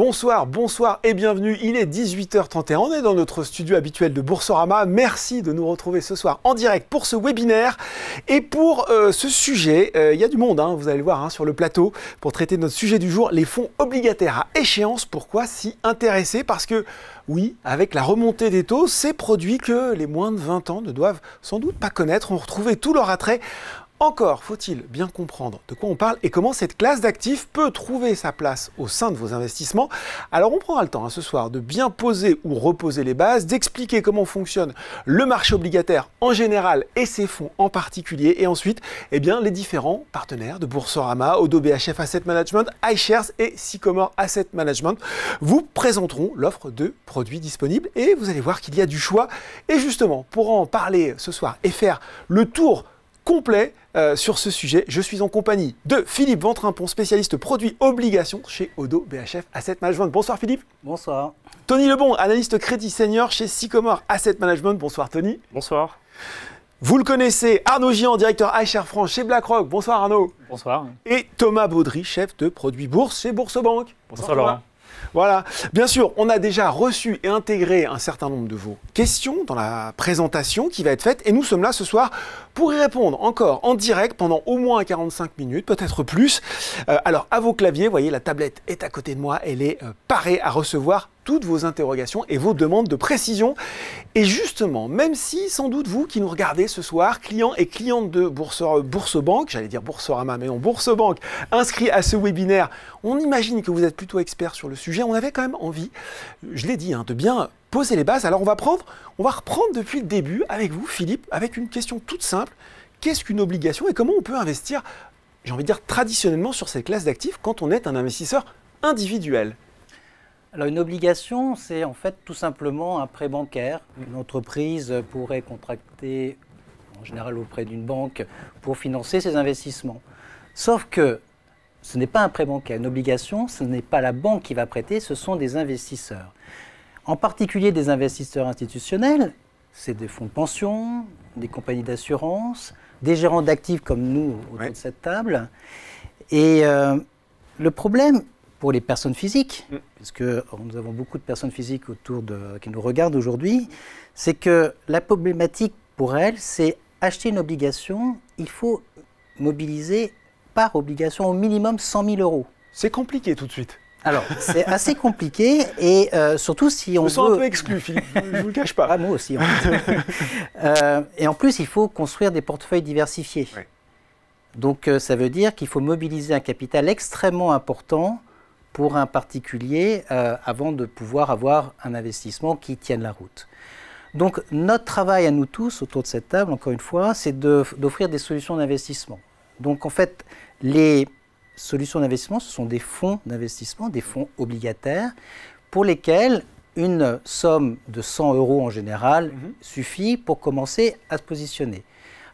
Bonsoir, bonsoir et bienvenue. Il est 18h31, on est dans notre studio habituel de Boursorama. Merci de nous retrouver ce soir en direct pour ce webinaire. Et pour ce sujet, il y a du monde, vous allez le voir sur le plateau, pour traiter notre sujet du jour, les fonds obligataires à échéance. Pourquoi s'y intéresser? Parce que oui, avec la remontée des taux, ces produits que les moins de 20 ans ne doivent sans doute pas connaître ont retrouvé tout leur attrait. Encore faut-il bien comprendre de quoi on parle et comment cette classe d'actifs peut trouver sa place au sein de vos investissements. Alors on prendra le temps ce soir de bien poser ou reposer les bases, d'expliquer comment fonctionne le marché obligataire en général et ses fonds en particulier, et ensuite les différents partenaires de Boursorama, Oddo BHF Asset Management, iShares et Sycomore Asset Management vous présenteront l'offre de produits disponibles et vous allez voir qu'il y a du choix. Et justement, pour en parler ce soir et faire le tour complet sur ce sujet, je suis en compagnie de Philippe Ventrimpon, spécialiste produits obligations chez Oddo BHF Asset Management. Bonsoir Philippe. Bonsoir. Tony Lebon, analyste crédit senior chez Sycomore Asset Management. Bonsoir Tony. Bonsoir. Vous le connaissez, Arnaud Gian, directeur iShares France chez BlackRock. Bonsoir Arnaud. Bonsoir. Et Thomas Baudry, chef de produits bourse chez Boursobank. Bonsoir Laurent. Voilà, bien sûr, on a déjà reçu et intégré un certain nombre de vos questions dans la présentation qui va être faite et nous sommes là ce soir pour y répondre encore en direct pendant au moins 45 minutes, peut-être plus. Alors à vos claviers, vous voyez la tablette est à côté de moi, elle est parée à recevoir toutes vos interrogations et vos demandes de précision. Et justement, même si sans doute vous qui nous regardez ce soir, clients et clientes de Boursobank, j'allais dire Boursorama mais non Boursobank, inscrits à ce webinaire, on imagine que vous êtes plutôt expert sur le sujet. On avait quand même envie, je l'ai dit, de bien poser les bases. Alors on va reprendre depuis le début avec vous Philippe, avec une question toute simple. Qu'est-ce qu'une obligation et comment on peut investir, j'ai envie de dire traditionnellement, sur cette classe d'actifs quand on est un investisseur individuel? Alors une obligation, c'est en fait tout simplement un prêt bancaire. Une entreprise pourrait contracter, en général auprès d'une banque, pour financer ses investissements. Sauf que ce n'est pas un prêt bancaire. Une obligation, ce n'est pas la banque qui va prêter, ce sont des investisseurs. En particulier des investisseurs institutionnels, c'est des fonds de pension, des compagnies d'assurance, des gérants d'actifs comme nous autour de cette table. Et le problème pour les personnes physiques, puisque nous avons beaucoup de personnes physiques qui nous regardent aujourd'hui, c'est que la problématique pour elles, c'est acheter une obligation, il faut mobiliser par obligation au minimum 100 000 euros. C'est compliqué tout de suite. Alors, c'est assez compliqué et surtout si on veut... Je me sens un peu exclu, Philippe, je ne vous le cache pas. Ah, moi aussi. En fait. Et en plus, il faut construire des portefeuilles diversifiés. Oui. Donc, ça veut dire qu'il faut mobiliser un capital extrêmement important pour un particulier avant de pouvoir avoir un investissement qui tienne la route. Donc, notre travail à nous tous autour de cette table, encore une fois, c'est d'offrir des solutions d'investissement. Donc, en fait, les solutions d'investissement, ce sont des fonds d'investissement, des fonds obligataires, pour lesquels une somme de 100 euros en général suffit pour commencer à se positionner.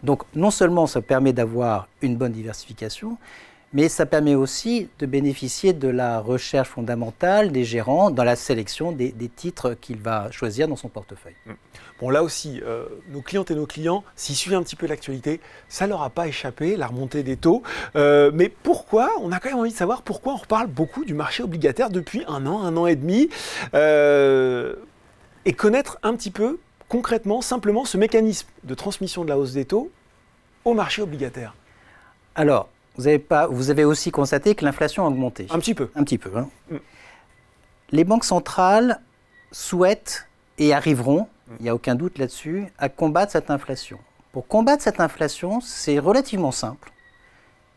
Donc, non seulement ça permet d'avoir une bonne diversification, mais ça permet aussi de bénéficier de la recherche fondamentale des gérants dans la sélection des titres qu'il va choisir dans son portefeuille. Bon, là aussi, nos clientes et nos clients, s'ils suivent un petit peu l'actualité, ça ne leur a pas échappé, la remontée des taux. Mais pourquoi, on a quand même envie de savoir pourquoi on reparle beaucoup du marché obligataire depuis un an et demi, et connaître un petit peu, concrètement, simplement, ce mécanisme de transmission de la hausse des taux au marché obligataire. Alors, vous avez aussi constaté que l'inflation a augmenté. Un petit peu. Un petit peu. Les banques centrales souhaitent et arriveront, il n'y a aucun doute là-dessus, à combattre cette inflation. Pour combattre cette inflation, c'est relativement simple.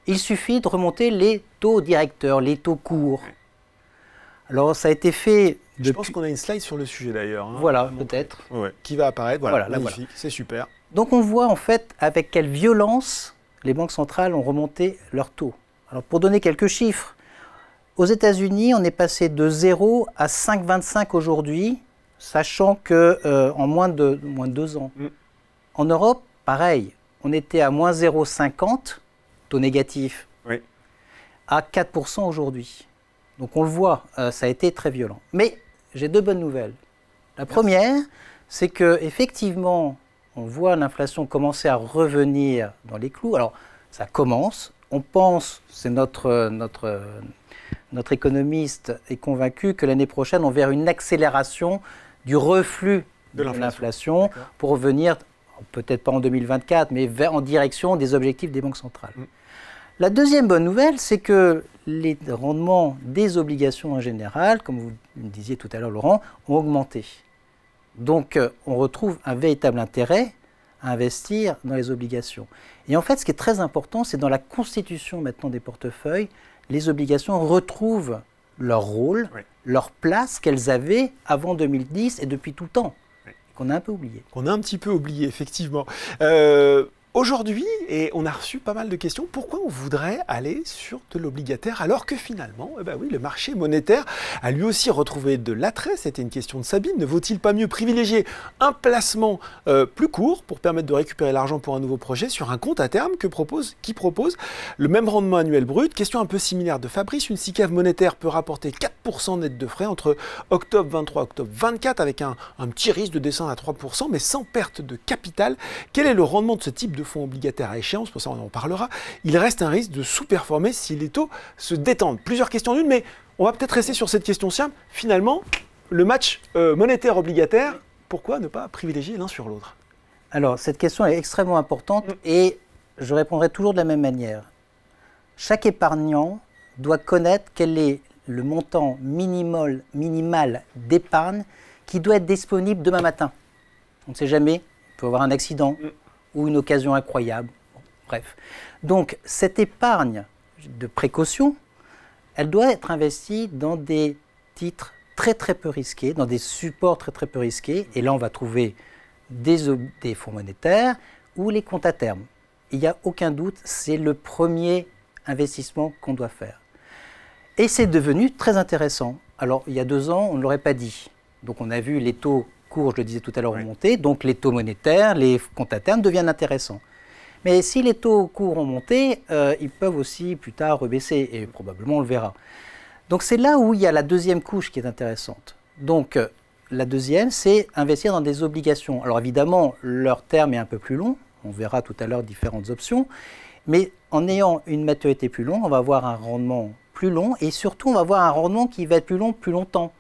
Il suffit de remonter les taux directeurs, les taux courts. Alors, ça a été fait... Je pense qu'on a une slide sur le sujet d'ailleurs. Voilà, peut-être. Ouais, qui va apparaître. Voilà, magnifique, c'est super. Donc, on voit en fait avec quelle violence les banques centrales ont remonté leurs taux. Alors, pour donner quelques chiffres, aux États-Unis, on est passé de 0 à 5,25 aujourd'hui, sachant qu'en moins de 2 ans. En Europe, pareil, on était à moins 0,50, taux négatif, à 4% aujourd'hui. Donc on le voit, ça a été très violent. Mais j'ai deux bonnes nouvelles. La première, c'est qu'effectivement, on voit l'inflation commencer à revenir dans les clous. Alors, ça commence. On pense, c'est notre notre économiste est convaincu que l'année prochaine, on verra une accélération du reflux de l'inflation pour revenir, peut-être pas en 2024, mais en direction des objectifs des banques centrales. La deuxième bonne nouvelle, c'est que les rendements des obligations en général, comme vous me disiez tout à l'heure, Laurent, ont augmenté. Donc, on retrouve un véritable intérêt à investir dans les obligations. Et en fait, ce qui est très important, c'est dans la constitution maintenant des portefeuilles, les obligations retrouvent leur rôle, leur place qu'elles avaient avant 2010 et depuis tout le temps, qu'on a un peu oublié. Qu'on a un petit peu oublié, effectivement. Aujourd'hui, et on a reçu pas mal de questions, pourquoi on voudrait aller sur de l'obligataire alors que finalement, le marché monétaire a lui aussi retrouvé de l'attrait. C'était une question de Sabine. Ne vaut-il pas mieux privilégier un placement plus court pour permettre de récupérer l'argent pour un nouveau projet sur un compte à terme qui propose le même rendement annuel brut? Question un peu similaire de Fabrice. Une SICAV monétaire peut rapporter 4% net de frais entre octobre 23 et octobre 24 avec un petit risque de descendre à 3%, mais sans perte de capital. Quel est le rendement de ce type de fonds obligataires à échéance? Pour ça, on en parlera. Il reste un risque de sous-performer si les taux se détendent. Plusieurs questions d'une, mais on va peut-être rester sur cette question simple. Finalement, le match monétaire obligataire, pourquoi ne pas privilégier l'un sur l'autre? Alors, cette question est extrêmement importante et je répondrai toujours de la même manière. Chaque épargnant doit connaître quel est le montant minimal d'épargne qui doit être disponible demain matin. On ne sait jamais, il peut y avoir un accident ou une occasion incroyable. Bon, bref. Donc, cette épargne de précaution, elle doit être investie dans des titres très très peu risqués, dans des supports très très peu risqués. Et là, on va trouver des fonds monétaires ou les comptes à terme. Il n'y a aucun doute, c'est le premier investissement qu'on doit faire. Et c'est devenu très intéressant. Alors, il y a 2 ans, on ne l'aurait pas dit. Donc, on a vu les taux courts, je le disais tout à l'heure, remonter. Donc, les taux monétaires, les comptes à terme deviennent intéressants. Mais si les taux courts ont monté, ils peuvent aussi plus tard rebaisser. Et probablement, on le verra. Donc, c'est là où il y a la deuxième couche qui est intéressante. Donc, la deuxième, c'est investir dans des obligations. Alors, évidemment, leur terme est un peu plus long. On verra tout à l'heure différentes options. Mais en ayant une maturité plus longue, on va avoir un rendement plus long. Et surtout, on va avoir un rendement qui va être plus long plus longtemps.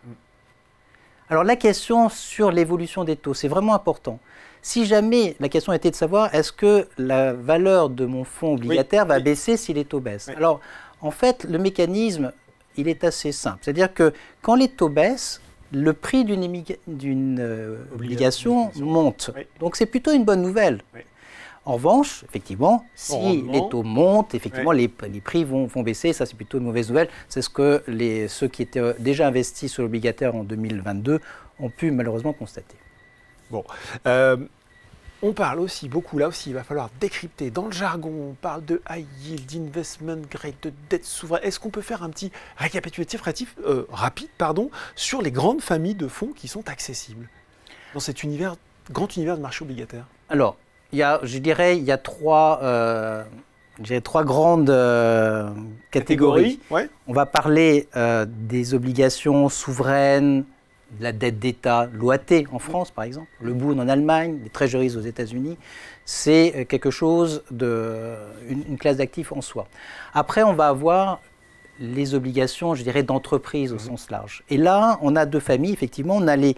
Alors la question sur l'évolution des taux, c'est vraiment important. Si jamais la question était de savoir est-ce que la valeur de mon fonds obligataire va baisser si les taux baissent. Alors en fait, le mécanisme, il est assez simple. C'est-à-dire que quand les taux baissent, le prix d'une obligation monte. Donc c'est plutôt une bonne nouvelle. En revanche, effectivement, si les taux montent, effectivement, les prix vont baisser. Ça, c'est plutôt une mauvaise nouvelle. C'est ce que ceux qui étaient déjà investis sur l'obligataire en 2022 ont pu malheureusement constater. Bon. On parle aussi beaucoup, là aussi, il va falloir décrypter. Dans le jargon, on parle de high yield, d'investment grade, de dette souveraine. Est-ce qu'on peut faire un petit récapitulatif rapide sur les grandes familles de fonds qui sont accessibles dans cet grand univers de marché obligataire? Alors, je dirais il y a trois grandes catégories. On va parler des obligations souveraines, de la dette d'État, l'OAT en France par exemple, le Bund en Allemagne, les treasuries aux États-Unis. C'est quelque chose une classe d'actifs en soi. Après, on va avoir les obligations, je dirais, d'entreprise au sens large. Et là, on a 2 familles, effectivement. On a les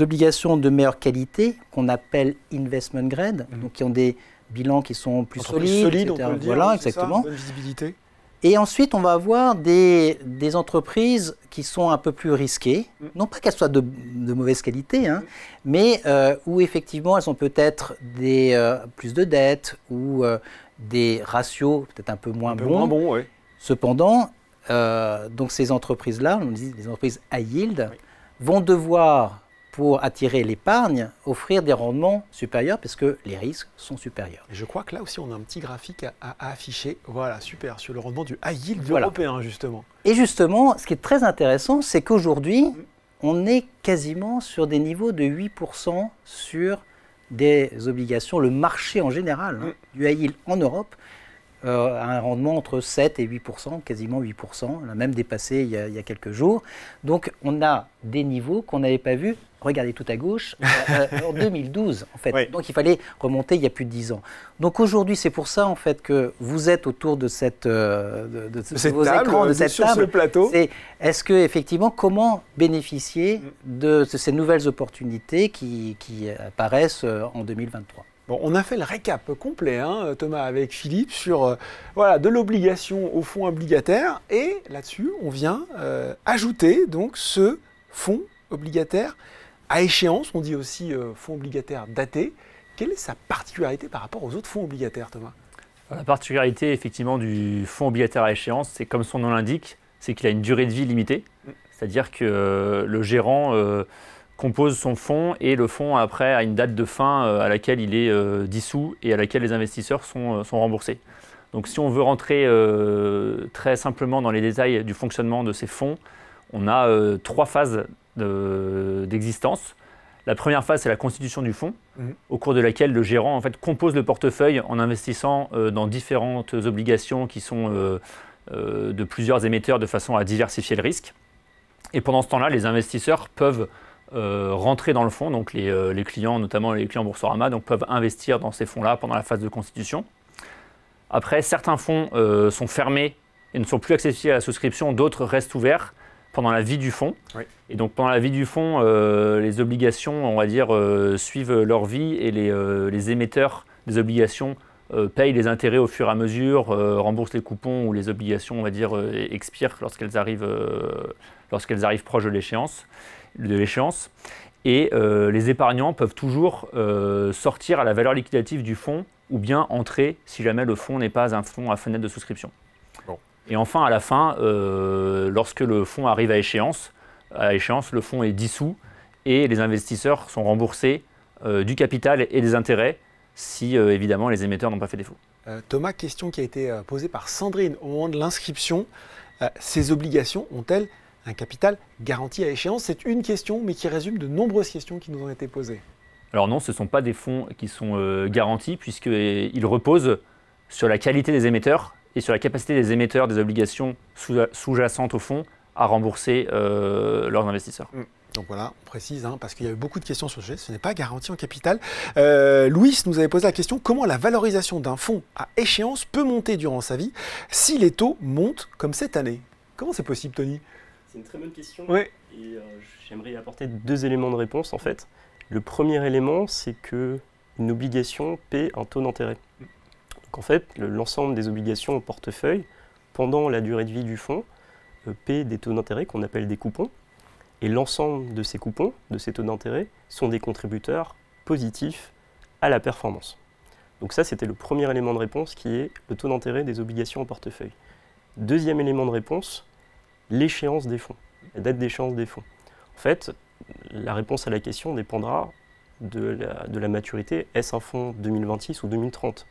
obligations de meilleure qualité, qu'on appelle investment grade, donc qui ont des bilans qui sont plus solides, etc. On peut le dire, voilà, exactement. Ça, bonne visibilité. Et ensuite, on va avoir des entreprises qui sont un peu plus risquées, non pas qu'elles soient de mauvaise qualité, mais où effectivement elles ont peut-être plus de dettes ou des ratios peut-être un peu moins bons. Cependant, donc ces entreprises-là, on dit des entreprises high yield, vont devoir, pour attirer l'épargne, offrir des rendements supérieurs parce que les risques sont supérieurs. Et je crois que là aussi, on a un petit graphique à afficher. Voilà, super, sur le rendement du high yield européen, justement. Et justement, ce qui est très intéressant, c'est qu'aujourd'hui, on est quasiment sur des niveaux de 8% sur des obligations, le marché en général, du high yield en Europe, à un rendement entre 7 et 8%, quasiment 8%. On l'a même dépassé il y a quelques jours. Donc on a des niveaux qu'on n'avait pas vus, regardez tout à gauche, en 2012 en fait. Oui. Donc il fallait remonter il y a plus de 10 ans. Donc aujourd'hui c'est pour ça en fait que vous êtes autour de cette vos écrans, de cette sur table. Ce plateau. Est-ce que effectivement comment bénéficier de ces nouvelles opportunités qui apparaissent en 2023? Bon, on a fait le récap complet, hein, Thomas, avec Philippe, sur voilà, de l'obligation au fonds obligataire. Et là-dessus, on vient ajouter donc ce fonds obligataire à échéance. On dit aussi fonds obligataire daté. Quelle est sa particularité par rapport aux autres fonds obligataires, Thomas? La particularité, effectivement, du fonds obligataire à échéance, c'est comme son nom l'indique, c'est qu'il a une durée de vie limitée. C'est-à-dire que le gérant compose son fonds et le fonds après a une date de fin à laquelle il est dissous et à laquelle les investisseurs sont remboursés. Donc si on veut rentrer très simplement dans les détails du fonctionnement de ces fonds, on a 3 phases d'existence. La première phase, c'est la constitution du fonds, au cours de laquelle le gérant en fait, compose le portefeuille en investissant dans différentes obligations qui sont de plusieurs émetteurs de façon à diversifier le risque. Et pendant ce temps-là, les investisseurs peuvent rentrer dans le fonds, donc les clients, notamment les clients Boursorama, donc peuvent investir dans ces fonds-là pendant la phase de constitution. Après, certains fonds sont fermés et ne sont plus accessibles à la souscription, d'autres restent ouverts pendant la vie du fonds. Oui. Et donc pendant la vie du fonds, les obligations, on va dire, suivent leur vie et les émetteurs des obligations payent les intérêts au fur et à mesure, remboursent les coupons ou les obligations, on va dire, expirent lorsqu'elles arrivent proches de l'échéance. Et les épargnants peuvent toujours sortir à la valeur liquidative du fonds ou bien entrer si jamais le fonds n'est pas un fonds à fenêtre de souscription. Bon. Et enfin, à la fin, lorsque le fonds arrive à échéance, le fonds est dissous et les investisseurs sont remboursés du capital et des intérêts si évidemment les émetteurs n'ont pas fait défaut. Thomas, question qui a été posée par Sandrine au moment de l'inscription. Ces obligations ont-elles un capital garanti à échéance? C'est une question, mais qui résume de nombreuses questions qui nous ont été posées. Alors non, ce ne sont pas des fonds qui sont garantis, puisqu'ils reposent sur la qualité des émetteurs et sur la capacité des émetteurs des obligations sous-jacentes au fonds à rembourser leurs investisseurs. Donc voilà, on précise, hein, parce qu'il y a eu beaucoup de questions sur le sujet, ce n'est pas garanti en capital. Louis nous avait posé la question, comment la valorisation d'un fonds à échéance peut monter durant sa vie si les taux montent comme cette année? Comment c'est possible, Tony? C'est une très bonne question. Oui. Et j'aimerais y apporter 2 éléments de réponse en fait. Le premier élément, c'est qu'une obligation paie un taux d'intérêt. Donc en fait, l'ensemble des obligations au portefeuille, pendant la durée de vie du fonds, paie des taux d'intérêt qu'on appelle des coupons. Et l'ensemble de ces coupons, de ces taux d'intérêt, sont des contributeurs positifs à la performance. Donc ça, c'était le premier élément de réponse qui est le taux d'intérêt des obligations au portefeuille. Deuxième élément de réponse, l'échéance des fonds, la date d'échéance des fonds. En fait, la réponse à la question dépendra de la maturité. Est-ce un fonds 2026 ou 2030?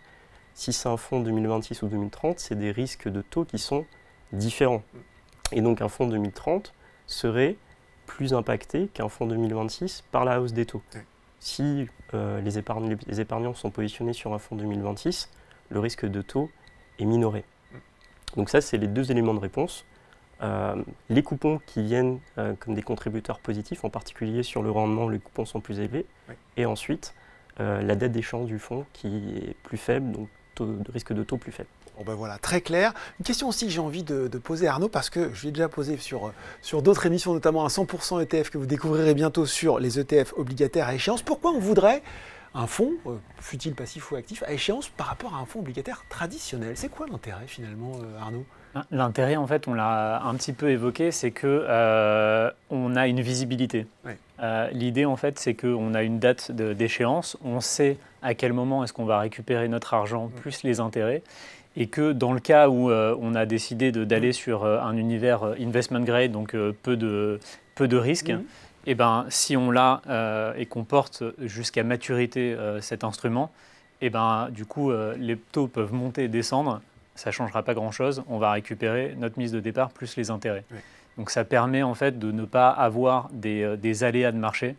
Si c'est un fonds 2026 ou 2030, c'est des risques de taux qui sont différents. Et donc un fonds 2030 serait plus impacté qu'un fonds 2026 par la hausse des taux. Oui. Si les épargnants sont positionnés sur un fonds 2026, le risque de taux est minoré. Donc ça, c'est les 2 éléments de réponse. Les coupons qui viennent comme des contributeurs positifs, en particulier sur le rendement, les coupons sont plus élevés. Oui. Et ensuite, la date d'échéance du fonds qui est plus faible, donc risque de taux plus faible. Bon ben voilà, très clair. Une question aussi que j'ai envie de poser à Arnaud, parce que je l'ai déjà posé sur d'autres émissions, notamment un 100% ETF que vous découvrirez bientôt sur les ETF obligataires à échéance. Pourquoi on voudrait un fonds, fût-il passif ou actif, à échéance par rapport à un fonds obligataire traditionnel? C'est quoi l'intérêt finalement, Arnaud? L'intérêt, en fait, on l'a un petit peu évoqué, c'est qu'on a une visibilité. Oui. L'idée, en fait, c'est qu'on a une date d'échéance, on sait à quel moment est-ce qu'on va récupérer notre argent plus les intérêts, et que dans le cas où on a décidé d'aller sur un univers investment grade, donc peu de risques, et ben, si on l'a et qu'on porte jusqu'à maturité cet instrument, et ben, du coup, les taux peuvent monter et descendre. Ça ne changera pas grand-chose, on va récupérer notre mise de départ plus les intérêts. Oui. Donc ça permet en fait de ne pas avoir des aléas de marché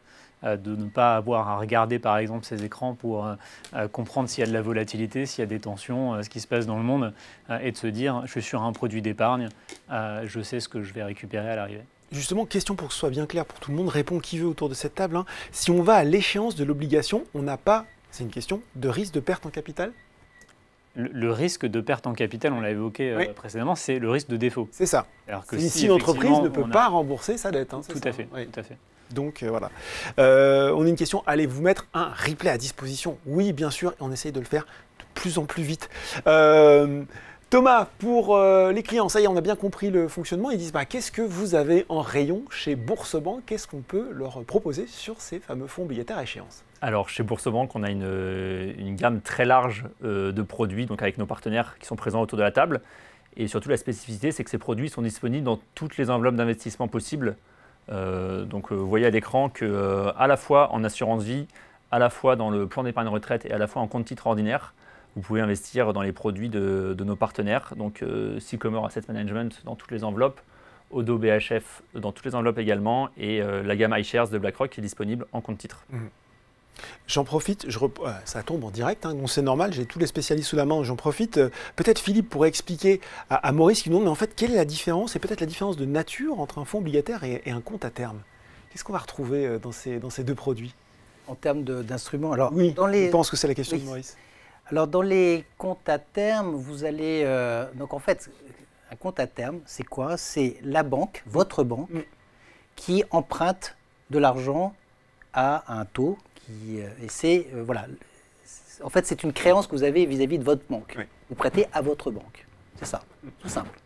de ne pas avoir à regarder par exemple ces écrans pour comprendre s'il y a de la volatilité, s'il y a des tensions, ce qui se passe dans le monde, et de se dire je suis sur un produit d'épargne, je sais ce que je vais récupérer à l'arrivée. Justement, question pour que ce soit bien clair pour tout le monde, répond qui veut autour de cette table. Si on va à l'échéance de l'obligation, on n'a pas, c'est une question, de risque de perte en capital? Le risque de perte en capital, on l'a évoqué précédemment, c'est le risque de défaut. C'est ça. Alors que si l'entreprise ne peut pas rembourser sa dette. Tout à fait. Donc voilà. On a une question, allez-vous mettre un replay à disposition? Oui, bien sûr, et on essaye de le faire de plus en plus vite. Thomas, pour les clients, ça y est, on a bien compris le fonctionnement. Ils disent, qu'est-ce que vous avez en rayon chez Boursorama? Qu'est-ce qu'on peut leur proposer sur ces fameux fonds obligataires à échéance? Alors, chez Boursorama, on a une gamme très large de produits, donc avec nos partenaires qui sont présents autour de la table. Et surtout, la spécificité, c'est que ces produits sont disponibles dans toutes les enveloppes d'investissement possibles. Vous voyez à l'écran qu'à la fois en assurance vie, à la fois dans le plan d'épargne retraite et à la fois en compte titre ordinaire, vous pouvez investir dans les produits de nos partenaires. Donc, Sycomore Asset Management dans toutes les enveloppes, Odo BHF dans toutes les enveloppes également, et la gamme iShares de BlackRock qui est disponible en compte titre. J'en profite, ça tombe en direct, donc c'est normal, j'ai tous les spécialistes sous la main, j'en profite. Peut-être Philippe pourrait expliquer à Maurice qui nous demande, mais en fait, quelle est la différence, et peut-être la différence de nature entre un fonds obligataire et un compte à terme? Qu'est-ce qu'on va retrouver dans ces deux produits? En termes d'instruments, alors oui, je pense que c'est la question de Maurice. Alors dans les comptes à terme, vous allez... donc en fait, un compte à terme, c'est quoi? C'est la banque, votre banque, qui emprunte de l'argent à un taux. Et c'est, en fait, c'est une créance que vous avez vis-à-vis de votre banque. Oui. Vous prêtez à votre banque. C'est ça, tout simple.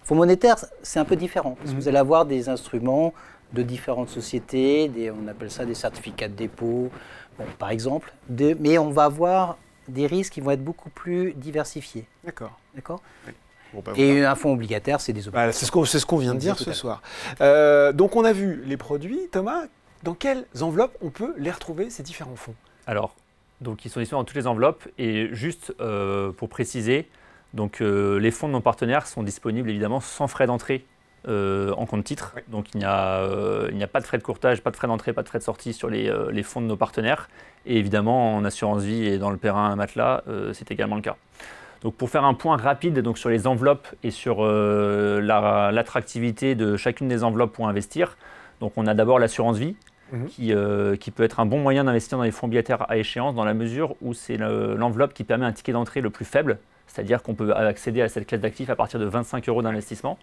Fonds monétaire, c'est un peu différent, parce que vous allez avoir des instruments de différentes sociétés, on appelle ça des certificats de dépôt, par exemple, mais on va avoir des risques qui vont être beaucoup plus diversifiés. D'accord. Oui. Et un fonds obligataire, c'est des obligations. C'est ce qu'on vient de dire ce soir. Donc on a vu les produits, Thomas. Dans quelles enveloppes on peut les retrouver, ces différents fonds? Alors, ils sont disponibles dans toutes les enveloppes. Et juste pour préciser, les fonds de nos partenaires sont disponibles évidemment sans frais d'entrée en compte titre. Oui. Donc il n'y a pas de frais de courtage, pas de frais d'entrée, pas de frais de sortie sur les fonds de nos partenaires. Et évidemment, en assurance vie et dans le Perrin matelas, c'est également le cas. Donc pour faire un point rapide sur les enveloppes et sur l'attractivité de chacune des enveloppes pour investir, donc on a d'abord l'assurance vie, qui peut être un bon moyen d'investir dans les fonds obligataires à échéance dans la mesure où c'est l'enveloppe qui permet un ticket d'entrée le plus faible, c'est-à-dire qu'on peut accéder à cette classe d'actifs à partir de 25 € d'investissement.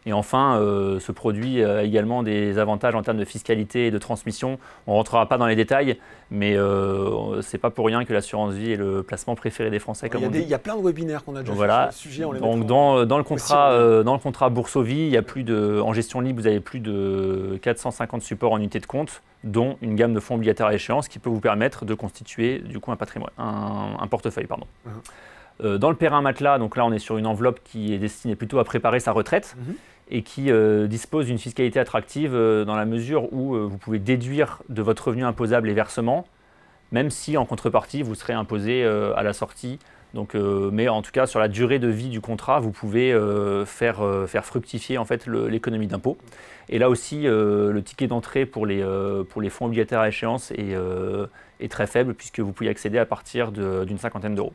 Et enfin, ce produit a également des avantages en termes de fiscalité et de transmission. On ne rentrera pas dans les détails, mais ce n'est pas pour rien que l'assurance vie est le placement préféré des Français. Il y a plein de webinaires qu'on a déjà fait sur ce sujet. Donc dans le contrat Bourso-Vie, il y a en gestion libre, vous avez plus de 450 supports en unité de compte, dont une gamme de fonds obligataires à échéance qui peut vous permettre de constituer du coup un portefeuille. Dans le Perrin matelas, donc là on est sur une enveloppe qui est destinée plutôt à préparer sa retraite et qui dispose d'une fiscalité attractive dans la mesure où vous pouvez déduire de votre revenu imposable les versements, même si en contrepartie vous serez imposé à la sortie. Mais en tout cas sur la durée de vie du contrat, vous pouvez faire fructifier en fait l'économie d'impôt. Et là aussi, le ticket d'entrée pour les fonds obligataires à échéance est très faible puisque vous pouvez y accéder à partir d'une cinquantaine d'euros.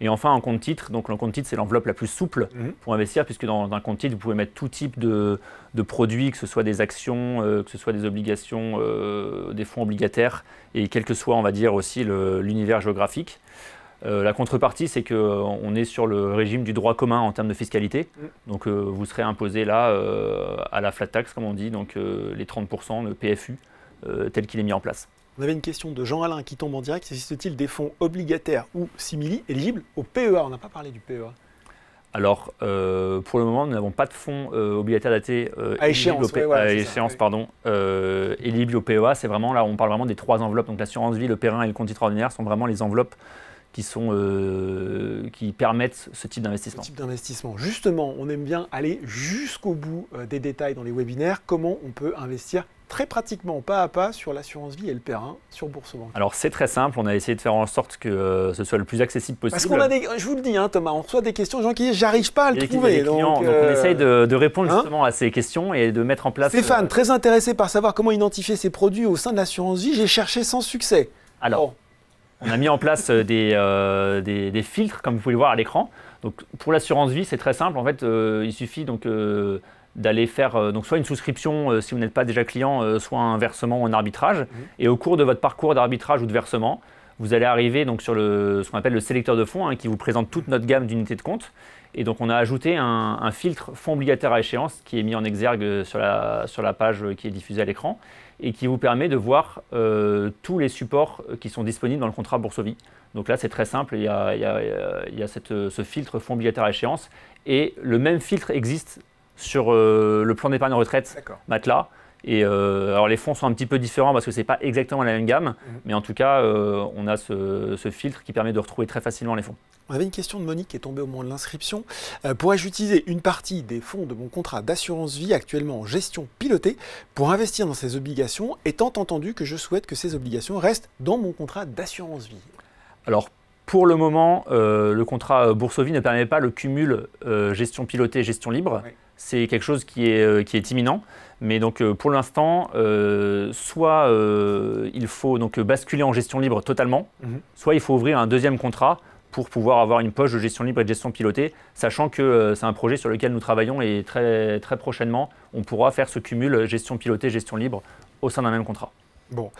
Et enfin, un compte titre. Donc, le compte titre, c'est l'enveloppe la plus souple pour investir, puisque dans un compte titre, vous pouvez mettre tout type de produits, que ce soit des actions, que ce soit des obligations, des fonds obligataires, et quel que soit, on va dire, aussi l'univers géographique. La contrepartie, c'est qu'on est sur le régime du droit commun en termes de fiscalité. Donc, vous serez imposé là à la flat tax, comme on dit, donc les 30%, le PFU, tel qu'il est mis en place. On avait une question de Jean-Alain qui tombe en direct. Existe-t-il des fonds obligataires ou simili éligibles au PEA? On n'a pas parlé du PEA. Alors, pour le moment, nous n'avons pas de fonds obligataires datés à échéance, éligibles au PEA. C'est vraiment là, on parle vraiment des trois enveloppes. Donc, l'assurance vie, le Perrin et le compte titre ordinaire sont vraiment les enveloppes qui permettent ce type d'investissement. Ce type d'investissement. Justement, on aime bien aller jusqu'au bout des détails dans les webinaires. Comment on peut investir très pratiquement, pas à pas, sur l'assurance vie et le Perrin sur Boursorama. Alors c'est très simple, on a essayé de faire en sorte que ce soit le plus accessible possible. Parce qu'on a je vous le dis, hein, Thomas, on reçoit des questions, gens qui disent j'arrive pas à le trouver. Donc on essaye de répondre justement à ces questions et de mettre en place. Stéphane, très intéressé par savoir comment identifier ces produits au sein de l'assurance vie, j'ai cherché sans succès. Alors, on a mis en place des filtres, comme vous pouvez le voir à l'écran. Donc pour l'assurance vie, c'est très simple. En fait, il suffit donc d'aller faire soit une souscription si vous n'êtes pas déjà client, soit un versement ou un arbitrage. Et au cours de votre parcours d'arbitrage ou de versement, vous allez arriver donc sur ce qu'on appelle le sélecteur de fonds, qui vous présente toute notre gamme d'unités de compte. Et donc on a ajouté un filtre fonds obligataires à échéance qui est mis en exergue sur la page qui est diffusée à l'écran et qui vous permet de voir tous les supports qui sont disponibles dans le contrat Bourso-Vie. Donc là c'est très simple, il y a ce filtre fonds obligataires à échéance et le même filtre existe sur le plan d'épargne retraite Matelas. Et alors les fonds sont un petit peu différents parce que ce n'est pas exactement la même gamme, mais en tout cas on a ce filtre qui permet de retrouver très facilement les fonds. On avait une question de Monique qui est tombée au moment de l'inscription. Pourrais-je utiliser une partie des fonds de mon contrat d'assurance vie actuellement en gestion pilotée pour investir dans ces obligations, étant entendu que je souhaite que ces obligations restent dans mon contrat d'assurance vie? Alors pour le moment, le contrat Bourso-Vie ne permet pas le cumul gestion pilotée, gestion libre. Oui. C'est quelque chose qui est imminent. Mais donc pour l'instant, soit il faut donc basculer en gestion libre totalement, soit il faut ouvrir un deuxième contrat pour pouvoir avoir une poche de gestion libre et de gestion pilotée, sachant que c'est un projet sur lequel nous travaillons et très, très prochainement, on pourra faire ce cumul gestion pilotée, gestion libre au sein d'un même contrat. Bon,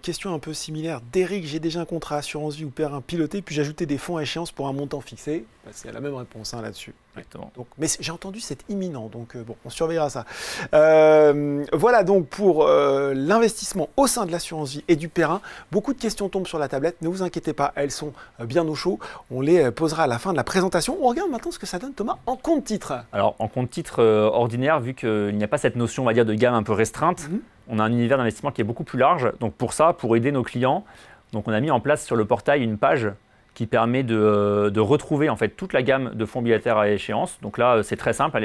question un peu similaire. D'Éric, j'ai déjà un contrat assurance vie ou Perrin piloté, puis j'ai ajouté des fonds à échéance pour un montant fixé. C'est la même réponse là-dessus. Exactement. Donc, mais j'ai entendu c'est imminent, donc bon, on surveillera ça. Voilà donc pour l'investissement au sein de l'assurance vie et du Perrin. Beaucoup de questions tombent sur la tablette, ne vous inquiétez pas, elles sont bien au chaud. On les posera à la fin de la présentation. On regarde maintenant ce que ça donne, Thomas, en compte titre. Alors en compte titre ordinaire, vu qu'il n'y a pas cette notion, on va dire, de gamme un peu restreinte, on a un univers d'investissement qui est beaucoup plus large. Donc pour ça, pour aider nos clients, donc on a mis en place sur le portail une page qui permet de retrouver en fait toute la gamme de fonds obligataires à échéance. Donc là, c'est très simple,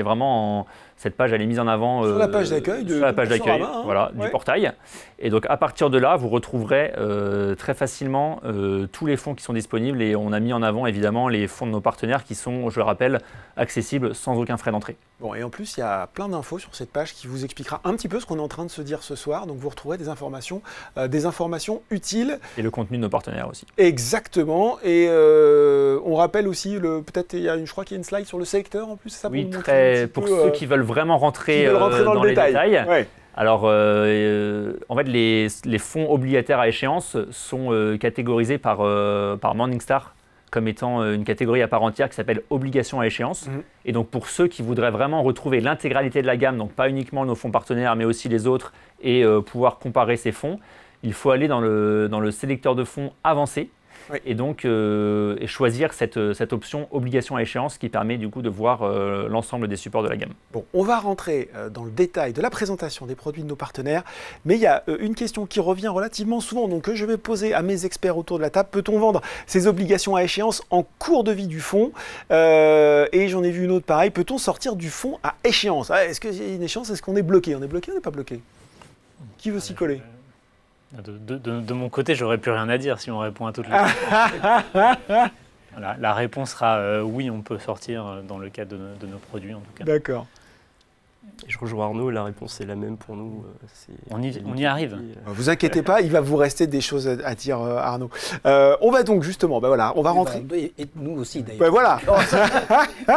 cette page elle est mise en avant sur la page d'accueil du portail. Et donc à partir de là, vous retrouverez très facilement tous les fonds qui sont disponibles et on a mis en avant évidemment les fonds de nos partenaires qui sont, je le rappelle, accessibles sans aucun frais d'entrée. Bon, et en plus, il y a plein d'infos sur cette page qui vous expliquera un petit peu ce qu'on est en train de se dire ce soir. Donc vous retrouverez des informations utiles. Et le contenu de nos partenaires aussi. Exactement. Et on rappelle aussi, peut-être, je crois qu'il y a une slide sur le sélecteur en plus. Ça oui, pour ceux qui veulent vraiment rentrer dans les détails. Ouais. Alors, en fait, les fonds obligataires à échéance sont catégorisés par Morningstar comme étant une catégorie à part entière qui s'appelle obligations à échéance. Et donc, pour ceux qui voudraient vraiment retrouver l'intégralité de la gamme, donc pas uniquement nos fonds partenaires, mais aussi les autres, et pouvoir comparer ces fonds, il faut aller dans le sélecteur de fonds avancé. Oui. Et donc choisir cette option obligation à échéance qui permet du coup de voir l'ensemble des supports de la gamme. Bon, on va rentrer dans le détail de la présentation des produits de nos partenaires, mais il y a une question qui revient relativement souvent, donc que je vais poser à mes experts autour de la table. Peut-on vendre ces obligations à échéance en cours de vie du fonds? Et j'en ai vu une autre pareille, peut-on sortir du fonds à échéance? Est-ce qu'il y a une échéance? Est-ce qu'on est bloqué? On est bloqué ou on n'est pas bloqué? Qui veut s'y coller? De mon côté, j'aurais plus rien à dire si on répond à toutes les questions. Voilà, la réponse sera oui, on peut sortir dans le cadre de nos produits en tout cas. D'accord. Je rejoins Arnaud, la réponse est la même pour nous. On y arrive. Vous inquiétez pas, il va vous rester des choses à dire, Arnaud. On va donc justement, on va rentrer. Et nous aussi d'ailleurs. Voilà.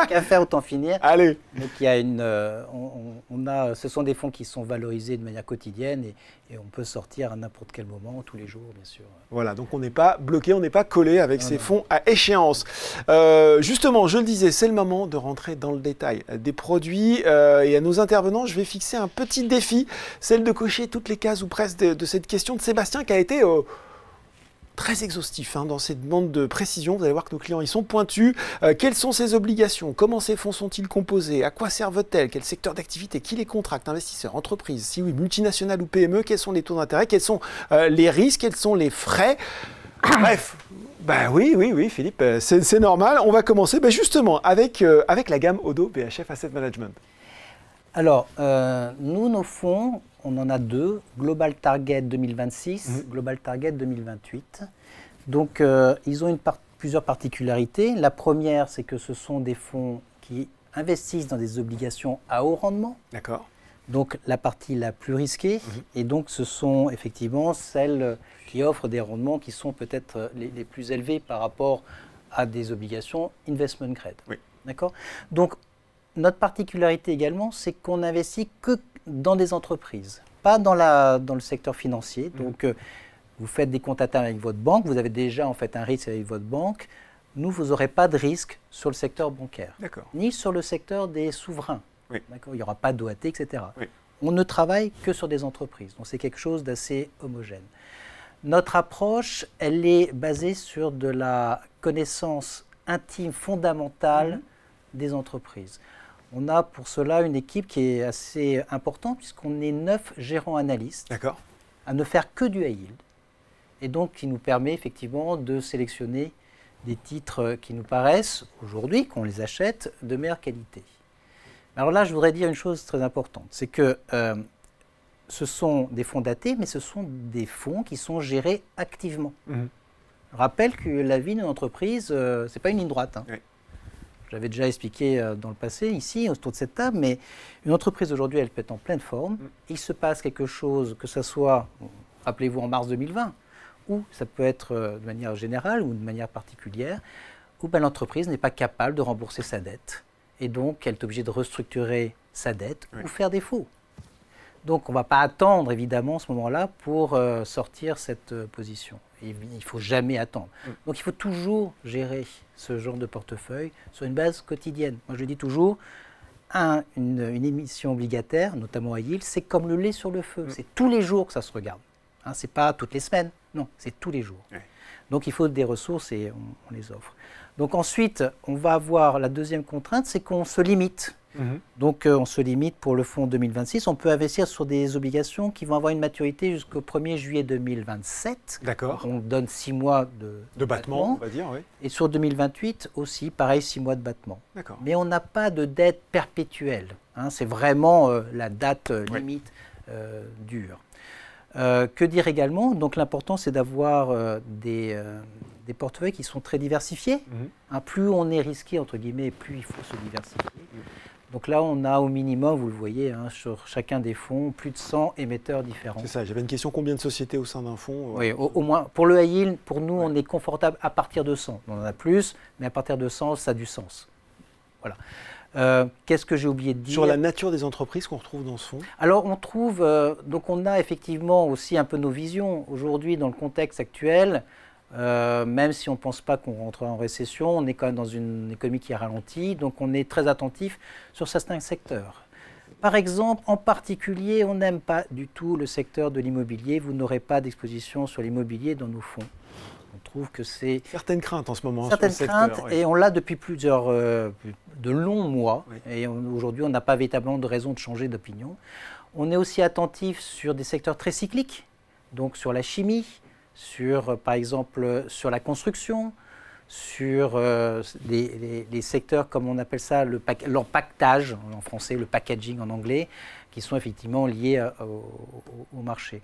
Qu'à faire, autant finir. Allez. Donc il y a ce sont des fonds qui sont valorisés de manière quotidienne et on peut sortir à n'importe quel moment, tous les jours, bien sûr. Voilà, donc on n'est pas bloqué, on n'est pas collé avec ces fonds à échéance. Justement, je le disais, c'est le moment de rentrer dans le détail des produits. Et à nos intervenants, je vais fixer un petit défi, celle de cocher toutes les cases ou presque de cette question de Sébastien qui a été très exhaustif dans ces demandes de précision. Vous allez voir que nos clients ils sont pointus. Quelles sont ces obligations? Comment ces fonds sont-ils composés? À quoi servent-elles? Quel secteur d'activité? Qui les contracte? Investisseurs, entreprises? Si oui, multinationales ou PME? Quels sont les taux d'intérêt? Quels sont les risques? Quels sont les frais? Bref. Oui, Philippe, c'est normal. On va commencer justement avec la gamme Odo BHF Asset Management. Alors, nous, nos fonds, on en a deux, Global Target 2026, Global Target 2028. Donc, ils ont plusieurs particularités. La première, c'est que ce sont des fonds qui investissent dans des obligations à haut rendement. D'accord. Donc, la partie la plus risquée. Et donc, ce sont effectivement celles qui offrent des rendements qui sont peut-être les plus élevés par rapport à des obligations investment grade. Oui. D'accord ? Donc, notre particularité également, c'est qu'on n'investit que dans des entreprises, pas dans le secteur financier. Donc, vous faites des comptes à terme avec votre banque, vous avez déjà en fait un risque avec votre banque. Nous, vous n'aurez pas de risque sur le secteur bancaire, ni sur le secteur des souverains. Oui. D'accord ? Il n'y aura pas d'OAT, etc. Oui. On ne travaille que sur des entreprises. Donc, c'est quelque chose d'assez homogène. Notre approche, elle est basée sur de la connaissance intime, fondamentale des entreprises. On a pour cela une équipe qui est assez importante puisqu'on est 9 gérants analystes à ne faire que du high yield. Et donc qui nous permet effectivement de sélectionner des titres qui nous paraissent, aujourd'hui, qu'on les achète, de meilleure qualité. Alors là, je voudrais dire une chose très importante, c'est que ce sont des fonds datés, mais ce sont des fonds qui sont gérés activement. Je rappelle que la vie d'une entreprise, ce n'est pas une ligne droite. Oui. J'avais déjà expliqué dans le passé, ici, autour de cette table, mais une entreprise aujourd'hui, elle peut être en pleine forme. Il se passe quelque chose, que ce soit, rappelez-vous, en mars 2020, ou ça peut être de manière générale ou de manière particulière, où l'entreprise n'est pas capable de rembourser sa dette. Et donc, elle est obligée de restructurer sa dette ou faire défaut. Donc, on ne va pas attendre, évidemment, ce moment-là pour sortir cette position. Et il ne faut jamais attendre. Donc, il faut toujours gérer ce genre de portefeuille sur une base quotidienne. Moi, je dis toujours, une émission obligataire, notamment à yield, c'est comme le lait sur le feu. C'est tous les jours que ça se regarde. Hein, ce n'est pas toutes les semaines. Non, c'est tous les jours. Donc, il faut des ressources et on les offre. Donc, ensuite, on va avoir la deuxième contrainte, c'est qu'on se limite. Donc, on se limite pour le fonds 2026. On peut investir sur des obligations qui vont avoir une maturité jusqu'au 1er juillet 2027. D'accord. On donne 6 mois de battement, on va dire, oui. Et sur 2028 aussi, pareil, 6 mois de battement. D'accord. Mais on n'a pas de dette perpétuelle. Hein, c'est vraiment la date limite dure. Que dire également ? Donc, l'important, c'est d'avoir des portefeuilles qui sont très diversifiés. Hein, plus on est risqué, entre guillemets, plus il faut se diversifier. Donc là, on a au minimum, vous le voyez, hein, sur chacun des fonds, plus de 100 émetteurs différents. C'est ça, j'avais une question, combien de sociétés au sein d'un fonds Oui, au moins. Pour le high yield, pour nous, on est confortable à partir de 100. On en a plus, mais à partir de 100, ça a du sens. Voilà. Qu'est-ce que j'ai oublié de dire ? Sur la nature des entreprises qu'on retrouve dans ce fonds ? Alors, on trouve, donc on a effectivement aussi un peu nos visions. Aujourd'hui, dans le contexte actuel, même si on ne pense pas qu'on rentrera en récession, on est quand même dans une économie qui ralentit, donc on est très attentif sur certains secteurs. Par exemple, en particulier, on n'aime pas du tout le secteur de l'immobilier. Vous n'aurez pas d'exposition sur l'immobilier dans nos fonds. On trouve que c'est... Certaines craintes en ce moment. Certaines craintes, et on l'a depuis de longs mois. Et aujourd'hui, on n'a pas véritablement de raison de changer d'opinion. On est aussi attentif sur des secteurs très cycliques, donc sur la chimie, par exemple, sur la construction, sur les secteurs, comme on appelle ça, l'empaquetage en français, le packaging en anglais, qui sont effectivement liés au marché.